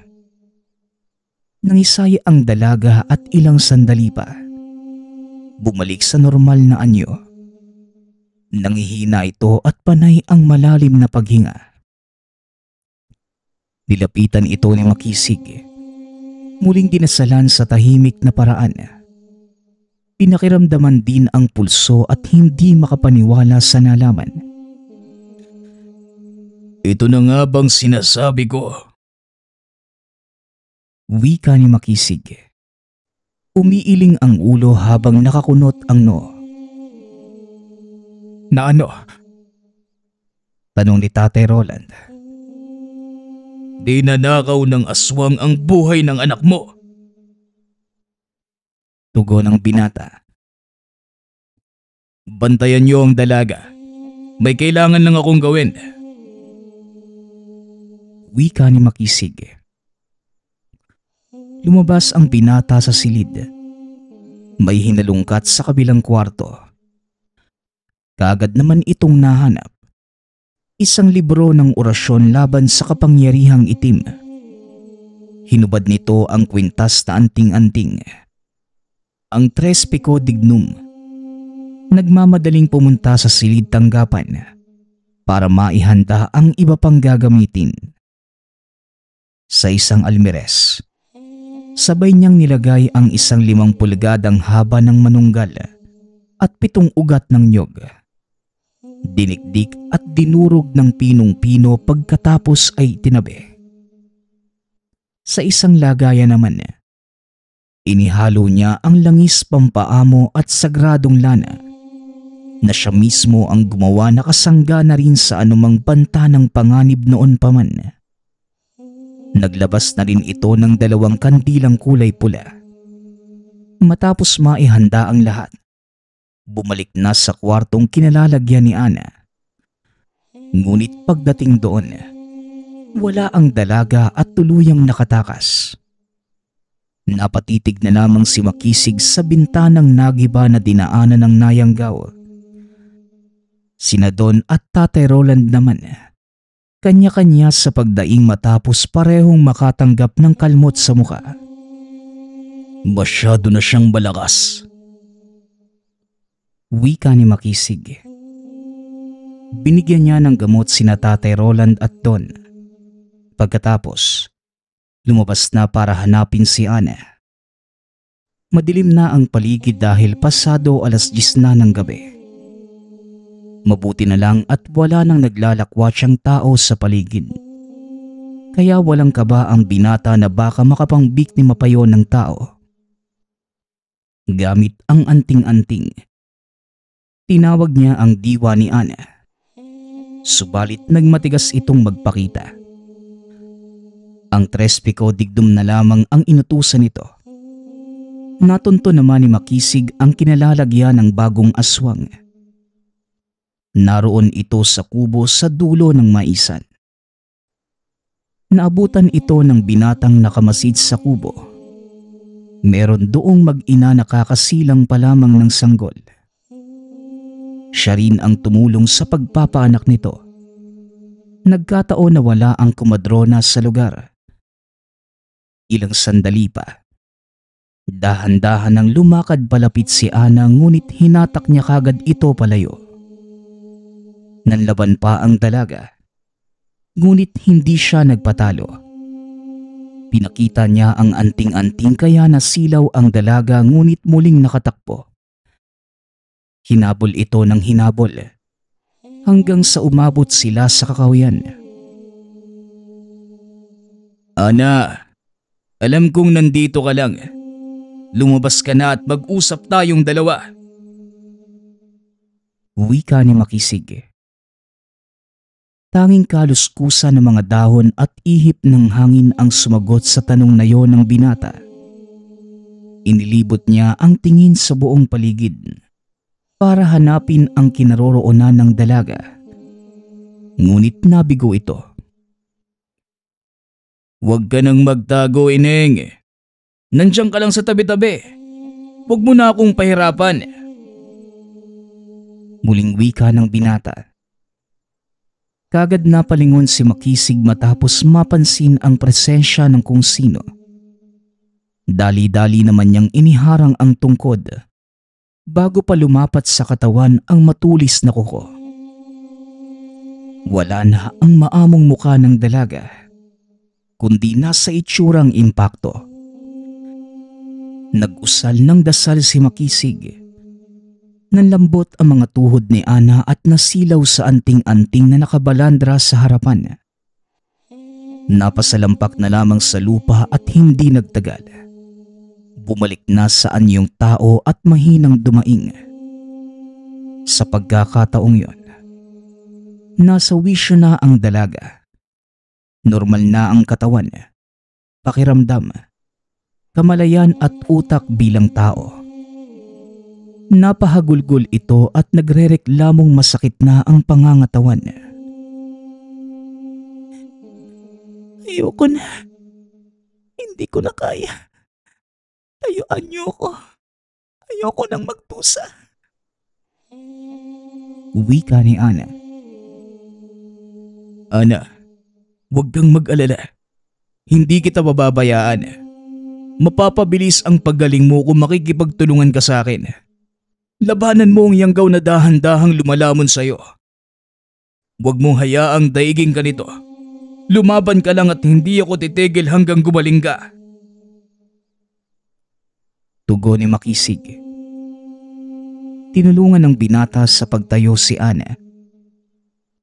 Speaker 2: Nangisay ang dalaga at ilang sandali pa. Bumalik sa normal na anyo. Nangihina ito at panay ang malalim na paghinga. Nilapitan ito ni Makisig. Muling dinasalan sa tahimik na paraan. Pinakiramdaman din ang pulso at hindi makapaniwala sa nalaman. Ito na nga bang sinasabi ko? Wika ni Makisig. Umiiling ang ulo habang nakakunot ang noo. Na ano? Tanong ni Tatay Roland. Dinanakaw ng aswang ang buhay ng anak mo. Tugon ng binata. Bantayan niyo ang dalaga. May kailangan lang akong gawin. Wika ni Makisig. Lumabas ang binata sa silid. May hinalungkat sa kabilang kwarto. Kaagad naman itong nahanap. Isang libro ng orasyon laban sa kapangyarihang itim. Hinubad nito ang kwintas na anting-anting. Ang Tres Pico Dignum. Nagmamadaling pumunta sa silid tanggapan para maihanda ang iba pang gagamitin. Sa isang almires, sabay niyang nilagay ang isang 5 pulgadang haba ng manunggal at 7 ugat ng nyog. Dinikdik at dinurog ng pinong-pino pagkatapos ay tinabi. Sa isang lagayan naman, Inihalo niya ang langis pampaamo at sagradong lana na siya mismo ang gumawa, nakasangga na rin sa anumang banta ng panganib noon pa man. Naglabas na rin ito ng 2 kandilang kulay pula. Matapos maihanda ang lahat, bumalik na sa kwartong kinalalagyan ni Ana. Ngunit pagdating doon, wala ang dalaga at tuluyang nakatakas. Napatitig na lamang si Makisig sa bintanang nagiba na dinaanan ng nayanggaw. Sina Don at Tatay Roland naman, kanya-kanya sa pagdaing matapos parehong makatanggap ng kalmot sa muka.
Speaker 1: Masyado na siyang malakas.
Speaker 2: Wika ni Makisig. Binigyan niya ng gamot sina Tatay Roland at Don. Pagkatapos, lumabas na para hanapin si Ana. Madilim na ang paligid dahil pasado 10:00 na ng gabi. Mabuti na lang at wala nang naglalakwatsang tao sa paligid. Kaya walang kaba ang binata na baka makapangbiktima pa yon ng tao. Gamit ang anting-anting, tinawag niya ang diwa ni Ana. Subalit nagmatigas itong magpakita. Ang Trespico digdum na lamang ang inutusan nito. Natunto naman ni Makisig ang kinalalagyan ng bagong aswang. Naroon ito sa kubo sa dulo ng maisan. Naabutan ito ng binatang nakamasid sa kubo. Meron doong mag-ina nakakasilang pa lamang ng sanggol. Siya rin ang tumulong sa pagpapaanak nito. Nagkataon na wala ang kumadrona sa lugar. Ilang sandali pa, dahan-dahan nang lumakad palapit si Ana, ngunit hinatak niya kagad ito palayo. Nanlaban pa ang dalaga, ngunit hindi siya nagpatalo. Pinakita niya ang anting-anting kaya nasilaw ang dalaga, ngunit muling nakatakbo. Hinabol ito ng hinabol hanggang sa umabot sila sa kakahuyan.
Speaker 1: Ana, alam kong nandito ka lang. Lumabas ka na at mag-usap tayong dalawa.
Speaker 2: Wika ni Makisig. Tanging kaluskusan ng mga dahon at ihip ng hangin ang sumagot sa tanong na yon ng binata. Inilibot niya ang tingin sa buong paligid para hanapin ang kinaroroonan ng dalaga. Ngunit nabigo ito.
Speaker 1: Huwag ka nang magtago, Ineng. Nandiyan ka lang sa tabi-tabi. Huwag mo na akong pahirapan.
Speaker 2: Muling wika ng binata. Kagad napalingon si Makisig matapos mapansin ang presensya ng kung sino. Dali-dali naman niyang iniharang ang tungkod bago pa lumapat sa katawan ang matulis na kuko. Wala na ang maamong muka ng dalaga, kundi nasa itsurang impakto. Nag-usal ng dasal si Makisig. Nanlambot ang mga tuhod ni Ana at nasilaw sa anting-anting na nakabalandra sa harapan. Napasalampak na lamang sa lupa at hindi nagtagal. Bumalik na sa anyong tao at mahinang dumaing. Sa pagkakataong yon, nasa wisyo na ang dalaga. Normal na ang katawan, pakiramdam, kamalayan at utak bilang tao. Napahagulgol ito at nagrereklamong masakit na ang pangangatawan.
Speaker 3: Ayoko na. Hindi ko na kaya. Tayuan niyo ko. Ayoko nang magtusa.
Speaker 2: Wika ni Ana.
Speaker 1: Ana, huwag kang mag-alala. Hindi kita bababayaan. Mapapabilis ang paggaling mo kung makikipagtulungan ka sa akin. Labanan mo ang yanggaw na dahan-dahang lumalamon sa'yo. Huwag mong hayaang daigin ka nito. Lumaban ka lang at hindi ako titigil hanggang gumaling ka.
Speaker 2: Tugon ni Makisig. Tinulungan ng binata sa pagtayo si Ana.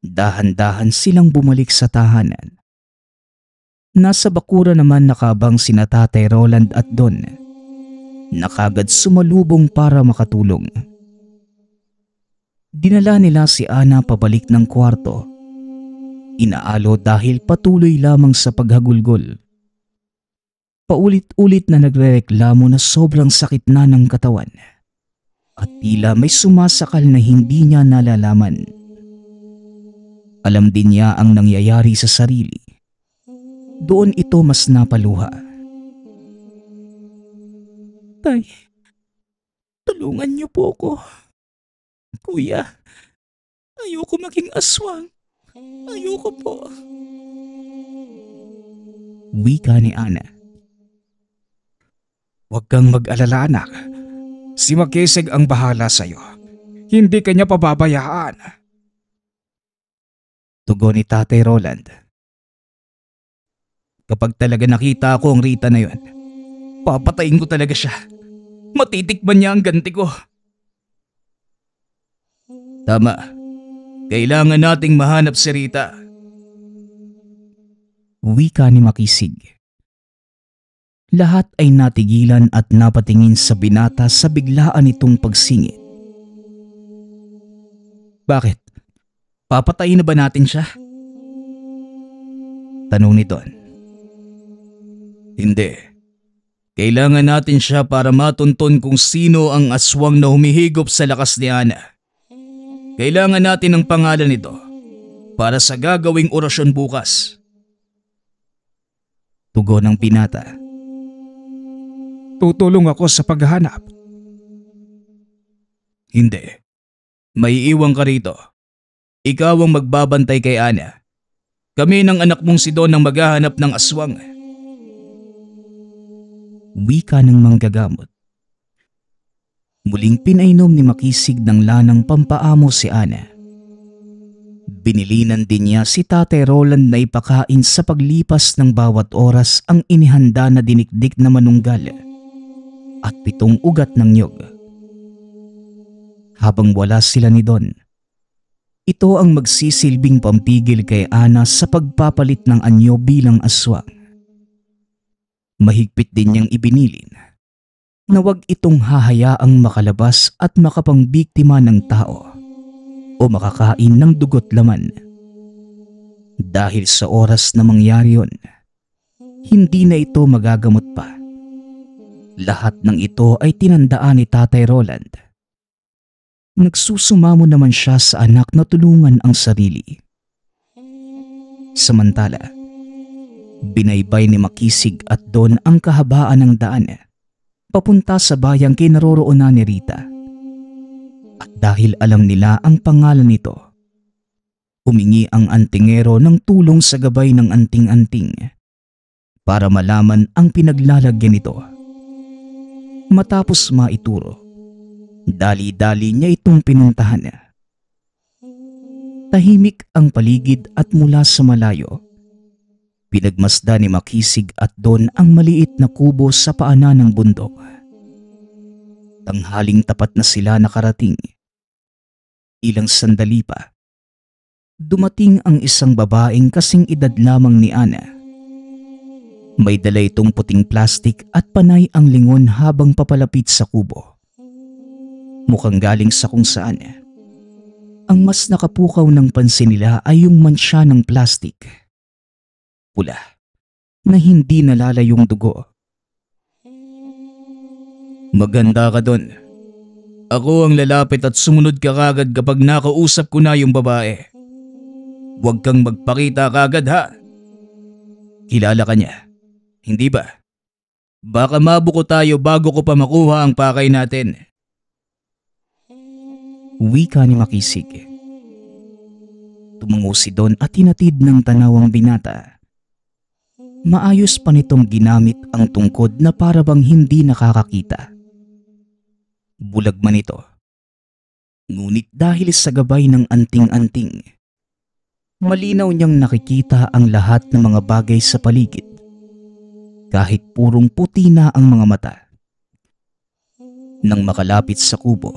Speaker 2: Dahan-dahan silang bumalik sa tahanan. Nasa bakura naman nakabang sina Tatay Roland at Don. na kagad sumalubong para makatulong. Dinala nila si Ana pabalik ng kwarto. Inaalo dahil patuloy lamang sa paghagulgol. Paulit-ulit na nagrereklamo na sobrang sakit na ng katawan at tila may sumasakal na hindi niya nalalaman. Alam din niya ang nangyayari sa sarili. Doon ito mas napaluha.
Speaker 1: Tay, tulungan niyo po ako. Kuya, ayoko maging aswang. Ayoko po.
Speaker 2: Wika ni Ana.
Speaker 4: Huwag kang mag-alala, anak. Si Makisig ang bahala sa'yo. Hindi kanya pababayaan.
Speaker 2: Tugon ni Tatay Roland.
Speaker 1: Kapag talaga nakita ko ang Rita na yun, papatayin ko talaga siya. Matitikman niya ang ganti ko. Tama. Kailangan nating mahanap si Rita.
Speaker 2: Wika ni Makisig. Lahat ay natigilan at napatingin sa binata sa biglaan nitong pagsingit.
Speaker 1: Bakit? Papatayin na ba natin siya?
Speaker 2: Tanong ni Don.
Speaker 1: Hindi. Kailangan natin siya para matunton kung sino ang aswang na humihigop sa lakas ni Ana. Kailangan natin ang pangalan nito para sa gagawing orasyon bukas.
Speaker 2: Tugon ng binata.
Speaker 4: Tutulong ako sa paghahanap.
Speaker 1: Hindi. May iwan ka rito. Ikaw ang magbabantay kay Ana. Kami ng anak mong si Don ang maghahanap ng aswang.
Speaker 2: Wika ng manggagamot. Muling pinainom ni Makisig ng lanang pampaamo si Ana. Binilinan din niya si Tatay Roland na ipakain sa paglipas ng bawat oras ang inihanda na dinikdik na manunggal at 7 ugat ng niyog. Habang wala sila ni Don, ito ang magsisilbing pampigil kay Ana sa pagpapalit ng anyo bilang aswang. Mahigpit din niyang ibinilin na wag itong hahayaang makalabas at makapangbiktima ng tao o makakain ng dugot laman. Dahil sa oras na mangyari yun, hindi na ito magagamot pa. Lahat ng ito ay tinandaan ni Tatay Roland. Nagsusumamo naman siya sa anak na tulungan ang sarili. Samantala, binaybay ni Makisig at Don ang kahabaan ng daan papunta sa bayang kinaroroonan ni Rita. At dahil alam nila ang pangalan nito, humingi ang antingero ng tulong sa gabay ng anting-anting para malaman ang pinaglalagyan nito. Matapos maituro, dali-dali niya itong pinuntahan. Tahimik ang paligid at mula sa malayo, pinagmasdan ni Makisig at Don ang maliit na kubo sa paanan ng bundok. Tanghaling tapat na sila nakarating. Ilang sandali pa, dumating ang isang babaeng kasing edad lamang ni Ana. May dala itong puting plastik at panay ang lingon habang papalapit sa kubo. Mukhang galing sa kung saan. Ang mas nakapukaw ng pansin nila ay yung mansya ng plastik. Pula, na hindi nalalayong dugo.
Speaker 1: Maganda ka Don. Ako ang lalapit at sumunod ka kagad kapag nakausap ko na yung babae. Huwag kang magpakita kagad ha. Kilala ka niya, hindi ba? Baka mabuko tayo bago ko pa makuha ang pakay natin.
Speaker 2: Wika ni Makisig. Tumango si Don at hinatid ng tanaw ang binata. Maayos pa nitong ginamit ang tungkod na para bang hindi nakakakita. Bulag man ito. Ngunit dahil sa gabay ng anting-anting, malinaw niyang nakikita ang lahat ng mga bagay sa paligid. Kahit purong puti na ang mga mata. Nang makalapit sa kubo,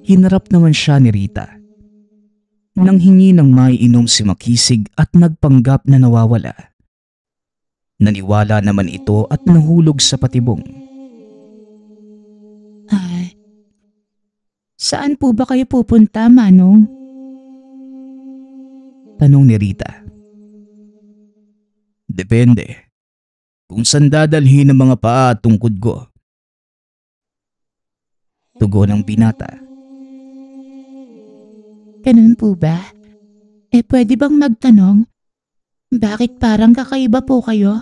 Speaker 2: hinarap naman siya ni Rita. Nang hingi ng maiinom si Makisig at nagpanggap na nawawala. Naniwala naman ito at nahulog sa patibong.
Speaker 3: Saan po ba kayo pupunta, Manong?
Speaker 2: Tanong ni Rita. Depende. Kung saan dadalhin ang mga paa at tungkod ko. Tugon ng binata.
Speaker 3: Ganun po ba? Pwede bang magtanong? Bakit parang kakaiba po kayo?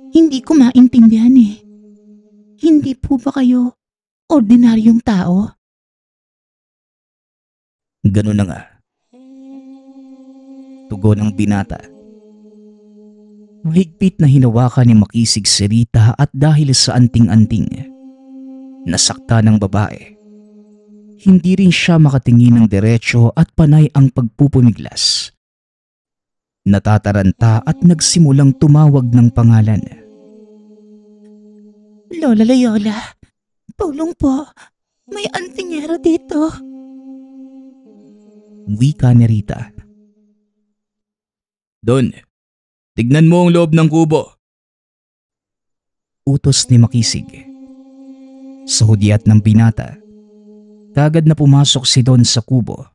Speaker 3: Hindi ko maintindihan eh. Hindi po ba kayo ordinaryong tao?
Speaker 2: Ganun na nga. Tugon ng binata. Mahigpit na hinawakan ni Makisig si Rita at dahil sa anting-anting, nasakta ng babae. Hindi rin siya makatingin ng diretsyo at panay ang pagpupumiglas. Natataranta at nagsimulang tumawag ng pangalan.
Speaker 3: Lola Loyola, tulong po. May antingero dito.
Speaker 2: Wika ni Rita.
Speaker 1: Don, tignan mo ang loob ng kubo.
Speaker 2: Utos ni Makisig. Sa hudyat ng binata, kagad na pumasok si Don sa kubo.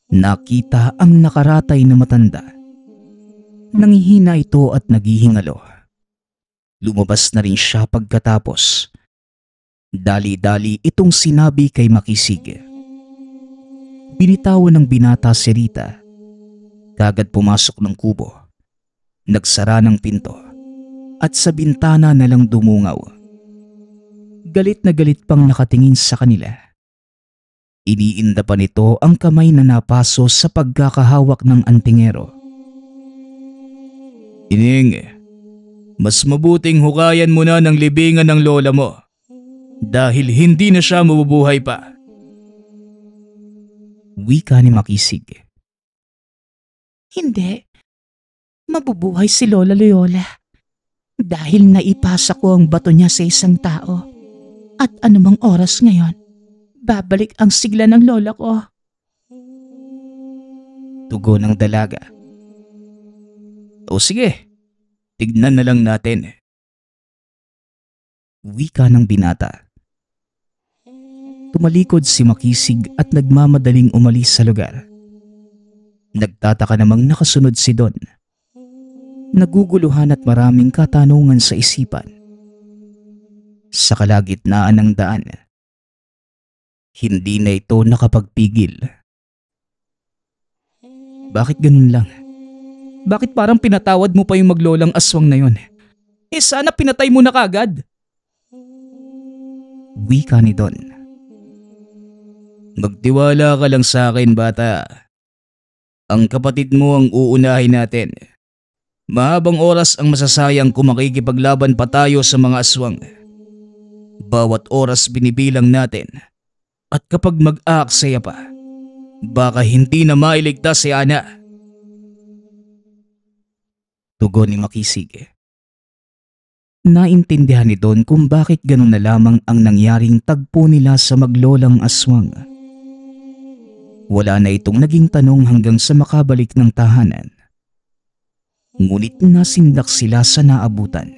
Speaker 2: Nakita ang nakaratay na matanda. Nanghihina ito at naghihingalo. Lumabas na rin siya pagkatapos. Dali-dali itong sinabi kay Makisig. Binitawan ng binata si Rita. Kagad pumasok ng kubo. Nagsara ng pinto. At sa bintana na lang dumungaw. Galit na galit pang nakatingin sa kanila. Iniinda pa nito ang kamay na napaso sa pagkakahawak ng antingero.
Speaker 1: Ining, mas mabuting hukayan mo na ng libingan ng lola mo. Dahil hindi na siya mabubuhay pa.
Speaker 2: Wika ni Makisig.
Speaker 3: Hindi. Mabubuhay si Lola Loyola. Dahil naipasa ko ang bato niya sa isang tao. At anumang oras ngayon, babalik ang sigla ng lola ko.
Speaker 2: Tugon ng dalaga.
Speaker 1: O sige, tignan na lang natin.
Speaker 2: Wika ng binata. Tumalikod si Makisig at nagmamadaling umalis sa lugar. Nagtataka namang nakasunod si Don. Naguguluhan at maraming katanungan sa isipan. Sa kalagitnaan ng daan, hindi na ito nakapagpigil.
Speaker 1: Bakit ganun lang? Bakit parang pinatawad mo pa yung maglolang aswang na yun? Sana pinatay mo na kagad.
Speaker 2: Wika ni Don.
Speaker 1: Magtiwala ka lang sa akin, bata. Ang kapatid mo ang uunahin natin. Mahabang oras ang masasayang kung makikipaglaban pa tayo sa mga aswang. Bawat oras binibilang natin. At kapag mag-aaksaya pa, baka hindi na mailigtas si Ana.
Speaker 2: Tugon ni Makisig. Naintindihan ni Don kung bakit ganun na lamang ang nangyaring tagpo nila sa maglolang aswang. Wala na itong naging tanong hanggang sa makabalik ng tahanan. Ngunit nasindak sila sa naabutan.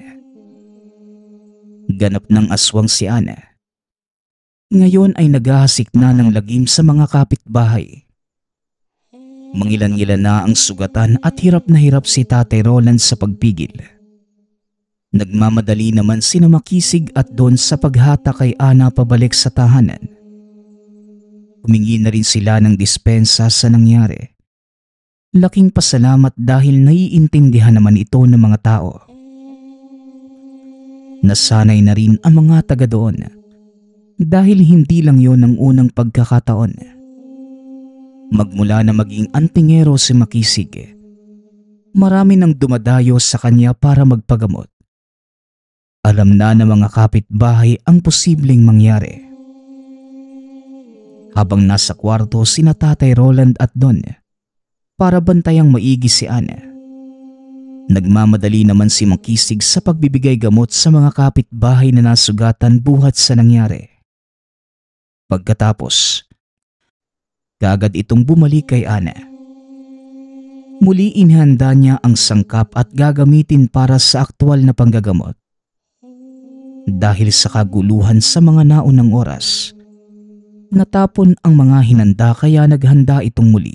Speaker 2: Ganap ng aswang si Ana. Ngayon ay naghahasik na ng lagim sa mga kapitbahay. Mangilan-ngilan na ang sugatan at hirap na hirap si Tatay Roland sa pagpigil. Nagmamadali naman sina Makisig at Don sa paghata kay Ana pabalik sa tahanan. Humingi na rin sila ng dispensa sa nangyari. Laking pasalamat dahil naiintindihan naman ito ng mga tao. Nasanay na rin ang mga taga doon dahil hindi lang yon ang unang pagkakataon. Magmula na maging antingero si Makisig, marami nang dumadayo sa kanya para magpagamot. Alam na ng mga kapitbahay ang posibleng mangyari. Habang nasa kwarto sina Tatay Roland at Don para bantayang maigi si Ana, nagmamadali naman si Makisig sa pagbibigay gamot sa mga kapitbahay na nasugatan buhat sa nangyari. Pagkatapos, kagad itong bumalik kay Ana. Muli inihanda niya ang sangkap at gagamitin para sa aktwal na panggagamot. Dahil sa kaguluhan sa mga naunang oras, Natapon ang mga hinanda kaya naghanda itong muli.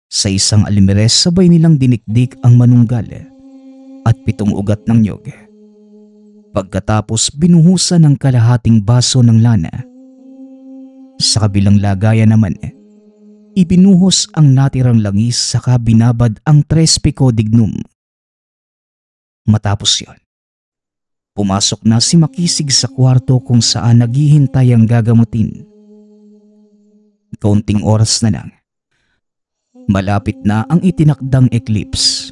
Speaker 2: Sa isang alimires sabay nilang dinikdik ang manunggal at 7 ugat ng nyog. Pagkatapos binuhusan ng kalahating baso ng lana. Sa kabilang lagayan naman, ibinuhos ang natirang langis saka binabad ang 3 pico dignum. Matapos yon, pumasok na si Makisig sa kwarto kung saan naghihintay ang gagamutin. Kaunting oras na lang, malapit na ang itinakdang eclipse.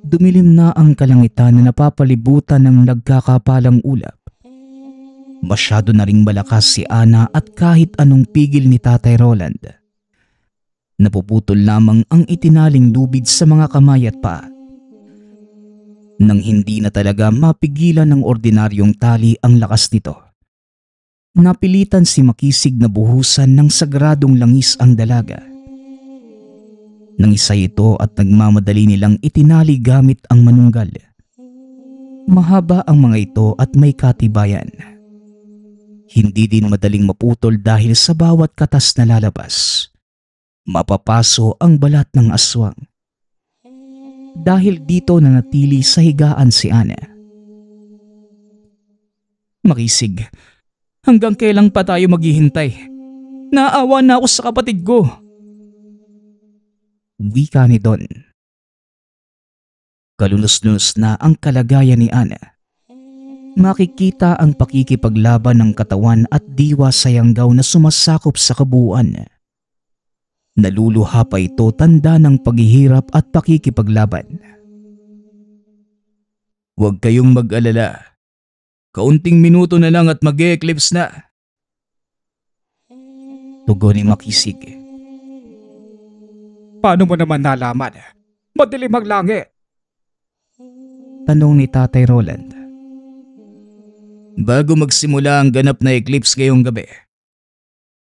Speaker 2: Dumilim na ang kalangitan na napapalibutan ng nagkakapalang ulap. Masyado na ring malakas si Ana at kahit anong pigil ni Tatay Roland. Napuputol lamang ang itinaling lubid sa mga kamay at paa. Nang hindi na talaga mapigilan ng ordinaryong tali ang lakas nito, napilitan si Makisig na buhusan ng sagradong langis ang dalaga. Nang isa ito at nagmamadali nilang itinali gamit ang manunggal. Mahaba ang mga ito at may katibayan. Hindi din madaling maputol dahil sa bawat katas na lalabas, mapapaso ang balat ng aswang. Dahil dito nanatili sa higaan si Ana.
Speaker 1: Makisig, hanggang kailan pa tayo maghihintay? Naawa na ako sa kapatid ko.
Speaker 2: Wika ni Don. Kalunos-lunos na ang kalagayan ni Ana. Makikita ang pakikipaglaban ng katawan at diwa sa yanggaw na sumasakop sa kabuuan. Naluluha pa ito tanda ng paghihirap at pakikipaglaban.
Speaker 1: Huwag kayong mag-alala. Kaunting minuto na lang at mag-e-eclipse na.
Speaker 2: Tugon ni Makisig.
Speaker 4: Paano mo naman nalaman? Madilim ang langit.
Speaker 2: Tanong ni Tatay Roland.
Speaker 1: Bago magsimula ang ganap na eclipse ngayong gabi,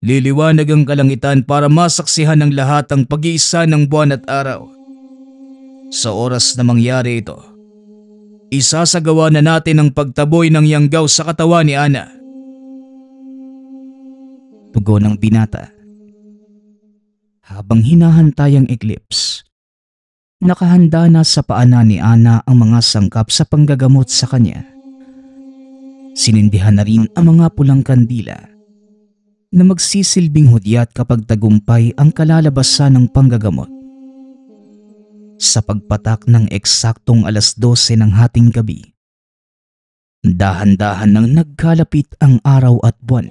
Speaker 1: liliwanag ang kalangitan para masaksihan ng lahat ang pag-iisa ng buwan at araw. Sa oras na mangyari ito, isasagawa na natin ang pagtaboy ng yanggaw sa katawan ni Ana.
Speaker 2: Tugon ng binata. Habang hinahantay ang eclipse, nakahanda na sa paanan ni Ana ang mga sangkap sa panggagamot sa kanya. Sinindihan na rin ang mga pulang kandila na magsisilbing hudyat kapag tagumpay ang kalalabasan ng panggagamot. Sa pagpatak ng eksaktong 12:00 ng hating gabi, dahan-dahan nang nagkalapit ang araw at buwan.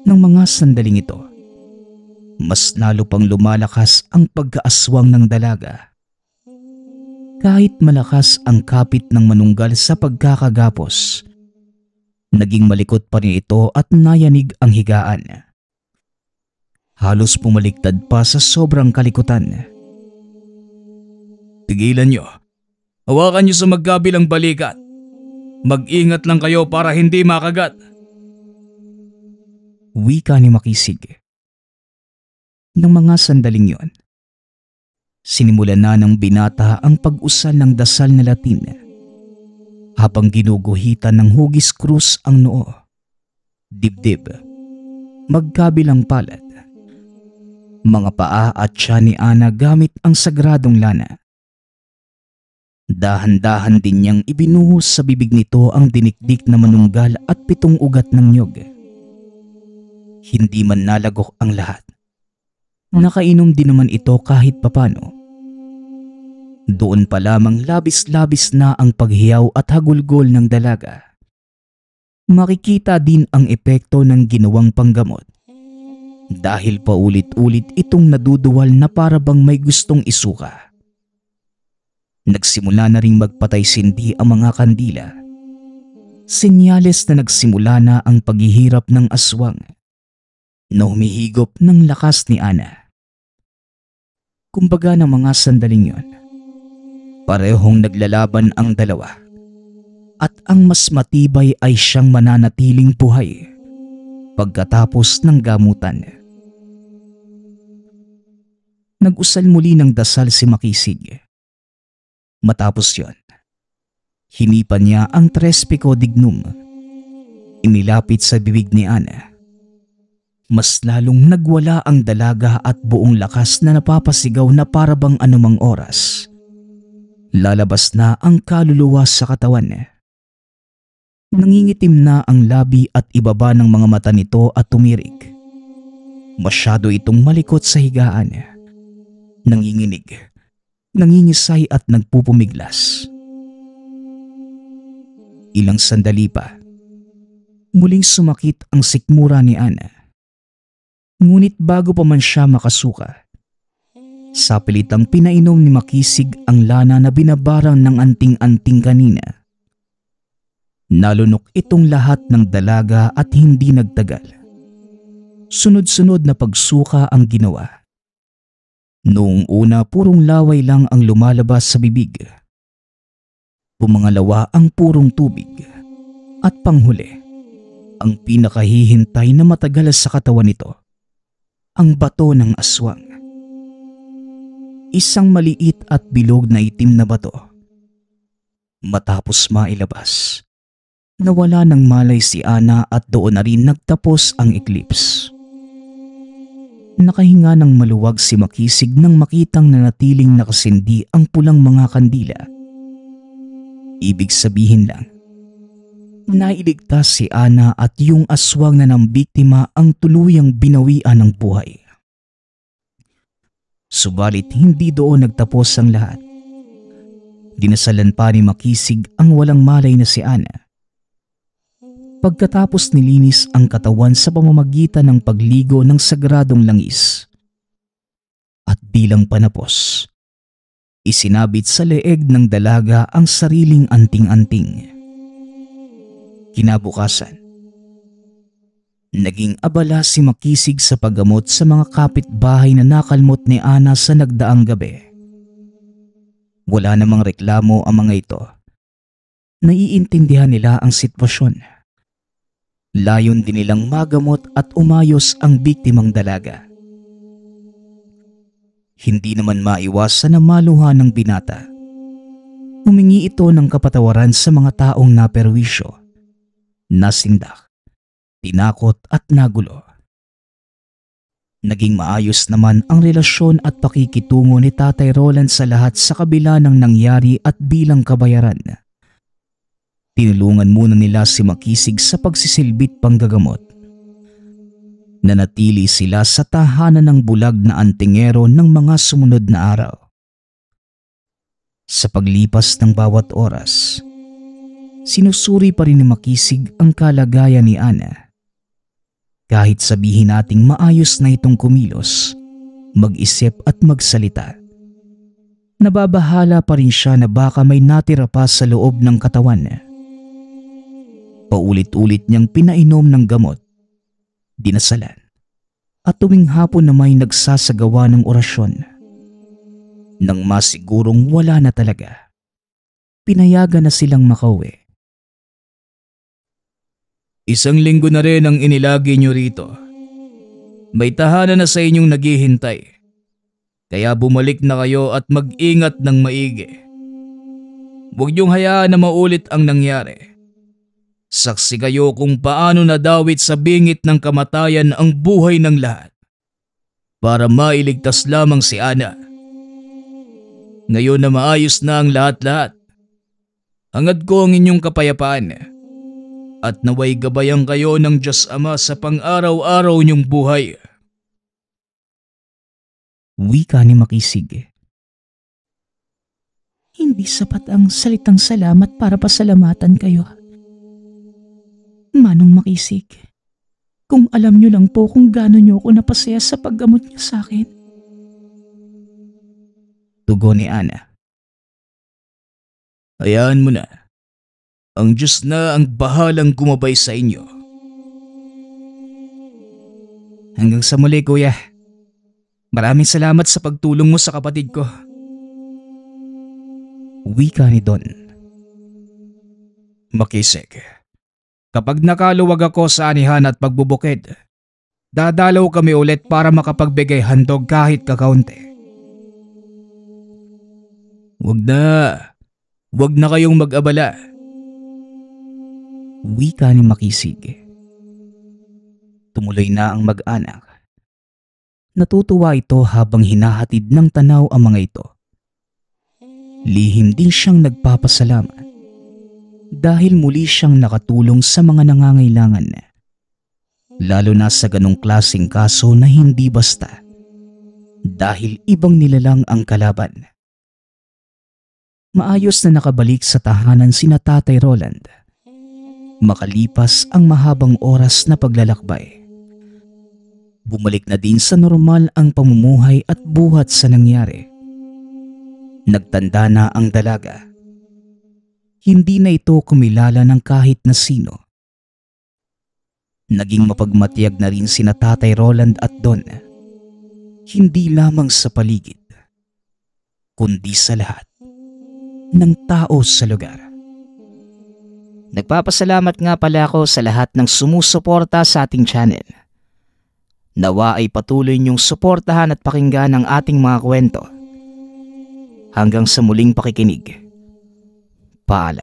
Speaker 2: Ng mga sandaling ito, mas lalo pang lumalakas ang pagkaaswang ng dalaga. Kahit malakas ang kapit ng manunggal sa pagkakagapos, naging malikot pa rin ito at nayanig ang higaan. Halos pumaliktad pa sa sobrang kalikutan.
Speaker 1: Tigilan nyo. Hawakan nyo sa magkabilang balikat. Mag-ingat lang kayo para hindi makagat.
Speaker 2: Wika ni Makisig. Nang mga sandaling yon, sinimulan na ng binata ang pag-usal ng dasal na Latin habang ginuguhitan ng hugis krus ang noo, dibdib, magkabilang palad, mga paa at tiyan ni Ana gamit ang sagradong lana. Dahan-dahan din niyang ibinuhos sa bibig nito ang dinikdik na manunggal at 7 ugat ng nyog. Hindi man nalagok ang lahat. Nakainom din naman ito kahit papano. Doon pa lamang labis-labis na ang paghiyaw at hagulgol ng dalaga. Makikita din ang epekto ng ginawang panggamot. Dahil paulit-ulit itong naduduwal na para bang may gustong isuka. Nagsimula na ring magpatay-sindi ang mga kandila. Senyales na nagsimula na ang paghihirap ng aswang na humihigop ng lakas ni Ana. Kumbaga ng mga sandaling yon, parehong naglalaban ang dalawa at ang mas matibay ay siyang mananatiling buhay pagkatapos ng gamutan. Nag-usal muli ng dasal si Makisig. Matapos yon, hinipan niya ang 3 pico dignum. inilapit sa bibig ni Ana. Mas lalong nagwala ang dalaga at buong lakas na napapasigaw na parabang anumang oras. Lalabas na ang kaluluwa sa katawan. Nangingitim na ang labi at ibaba ng mga mata nito at tumirik. Masyado itong malikot sa higaan. Nanginginig, nangingisay at nagpupumiglas. Ilang sandali pa, muling sumakit ang sikmura ni Ana. Ngunit bago pa man siya makasuka, sapilitang pinainom ni Makisig ang lana na binabarang ng anting-anting kanina. Nalunok itong lahat ng dalaga at hindi nagtagal. Sunod-sunod na pagsuka ang ginawa. Noong una purong laway lang ang lumalabas sa bibig. Pumangalawa ang purong tubig. At panghuli, ang pinakahihintay na matagal sa katawan nito, ang bato ng aswang. Isang maliit at bilog na itim na bato. Matapos mailabas, nawala ng malay si Ana at doon na rin nagtapos ang eclipse. Nakahinga ng maluwag si Makisig nang makitang nanatiling nakasindi ang pulang mga kandila. Ibig sabihin lang, nailigtas si Ana at yung aswang na ng biktima ang tuluyang binawian ng buhay. Subalit hindi doon nagtapos ang lahat. Dinasalan pa ni Makisig ang walang malay na si Ana. Pagkatapos nilinis ang katawan sa pamamagitan ng pagligo ng sagradong langis. At bilang panapos, isinabit sa leeg ng dalaga ang sariling anting-anting. Kinabukasan, naging abala si Makisig sa paggamot sa mga kapitbahay na nakalmot ni Ana sa nagdaang gabi. Wala namang reklamo ang mga ito. Naiintindihan nila ang sitwasyon. Layon din nilang magamot at umayos ang biktimang dalaga. Hindi naman maiwasan na maluha ng binata. Humingi ito ng kapatawaran sa mga taong naperwisyo, nasindak, tinakot at nagulo. Naging maayos naman ang relasyon at pakikitungo ni Tatay Roland sa lahat sa kabila ng nangyari at bilang kabayaran. Tinulungan muna nila si Makisig sa pagsisilbit panggagamot. Nanatili sila sa tahanan ng bulag na antingero ng mga sumunod na araw. Sa paglipas ng bawat oras, sinusuri pa rin ni Makisig ang kalagayan ni Ana. Kahit sabihin nating maayos na itong kumilos, mag-isip at magsalita, nababahala pa rin siya na baka may natira pa sa loob ng katawan. Paulit-ulit niyang pinainom ng gamot, dinasalan, at tuwing hapon na may nagsasagawa ng orasyon. Nang masigurong wala na talaga, pinayagan na silang makauwi.
Speaker 1: Isang linggo na rin ang inilagi niyo rito. May tahanan na sa inyong naghihintay. Kaya bumalik na kayo at mag-ingat ng maigi. Huwag niyong hayaan na maulit ang nangyari. Saksi kayo kung paano nadawit sa bingit ng kamatayan ang buhay ng lahat para mailigtas lamang si Ana. Ngayon na maayos na ang lahat-lahat, hangad ko ang inyong kapayapaan at naway gabayan kayo ng Diyos Ama sa pang-araw-araw niyong buhay.
Speaker 2: Wika ni Makisig.
Speaker 3: Hindi sapat ang salitang salamat para pasalamatan kayo. Manong Makisig, kung alam niyo lang po kung gaano niyo ako napasaya sa paggamot niyo sa akin.
Speaker 2: Tugon ni Ana.
Speaker 1: Hayaan mo na. Ang Diyos na ang bahalang gumabay sa inyo.
Speaker 2: Hanggang sa muli, kuya. Maraming salamat sa pagtulong mo sa kapatid ko. Wika ni Don.
Speaker 4: Makisig, kapag nakaluwag ako sa anihan at pagbubukid, dadalaw kami ulit para makapagbigay handog kahit kakaunti.
Speaker 1: Huwag na kayong mag-abala.
Speaker 2: Wika ni Makisig. Tumuloy na ang mag-anak. Natutuwa ito habang hinahatid ng tanaw ang mga ito. Lihim din siyang nagpapasalamat dahil muli siyang nakatulong sa mga nangangailangan. Lalo na sa ganong klaseng kaso na hindi basta dahil ibang nilalang ang kalaban. Maayos na nakabalik sa tahanan sina Tatay Roland. Makalipas ang mahabang oras na paglalakbay. Bumalik na din sa normal ang pamumuhay at buhat sa nangyari. Nagtanda na ang dalaga. Hindi na ito kumilala ng kahit na sino. Naging mapagmatiyag na rin sina Tatay Roland at Don. Hindi lamang sa paligid, kundi sa lahat ng tao sa lugar.
Speaker 3: Nagpapasalamat nga pala ako sa lahat ng sumusuporta sa ating channel. Nawa ay patuloy niyong suportahan at pakinggan ang ating mga kwento. Hanggang sa muling pakikinig. Paalam.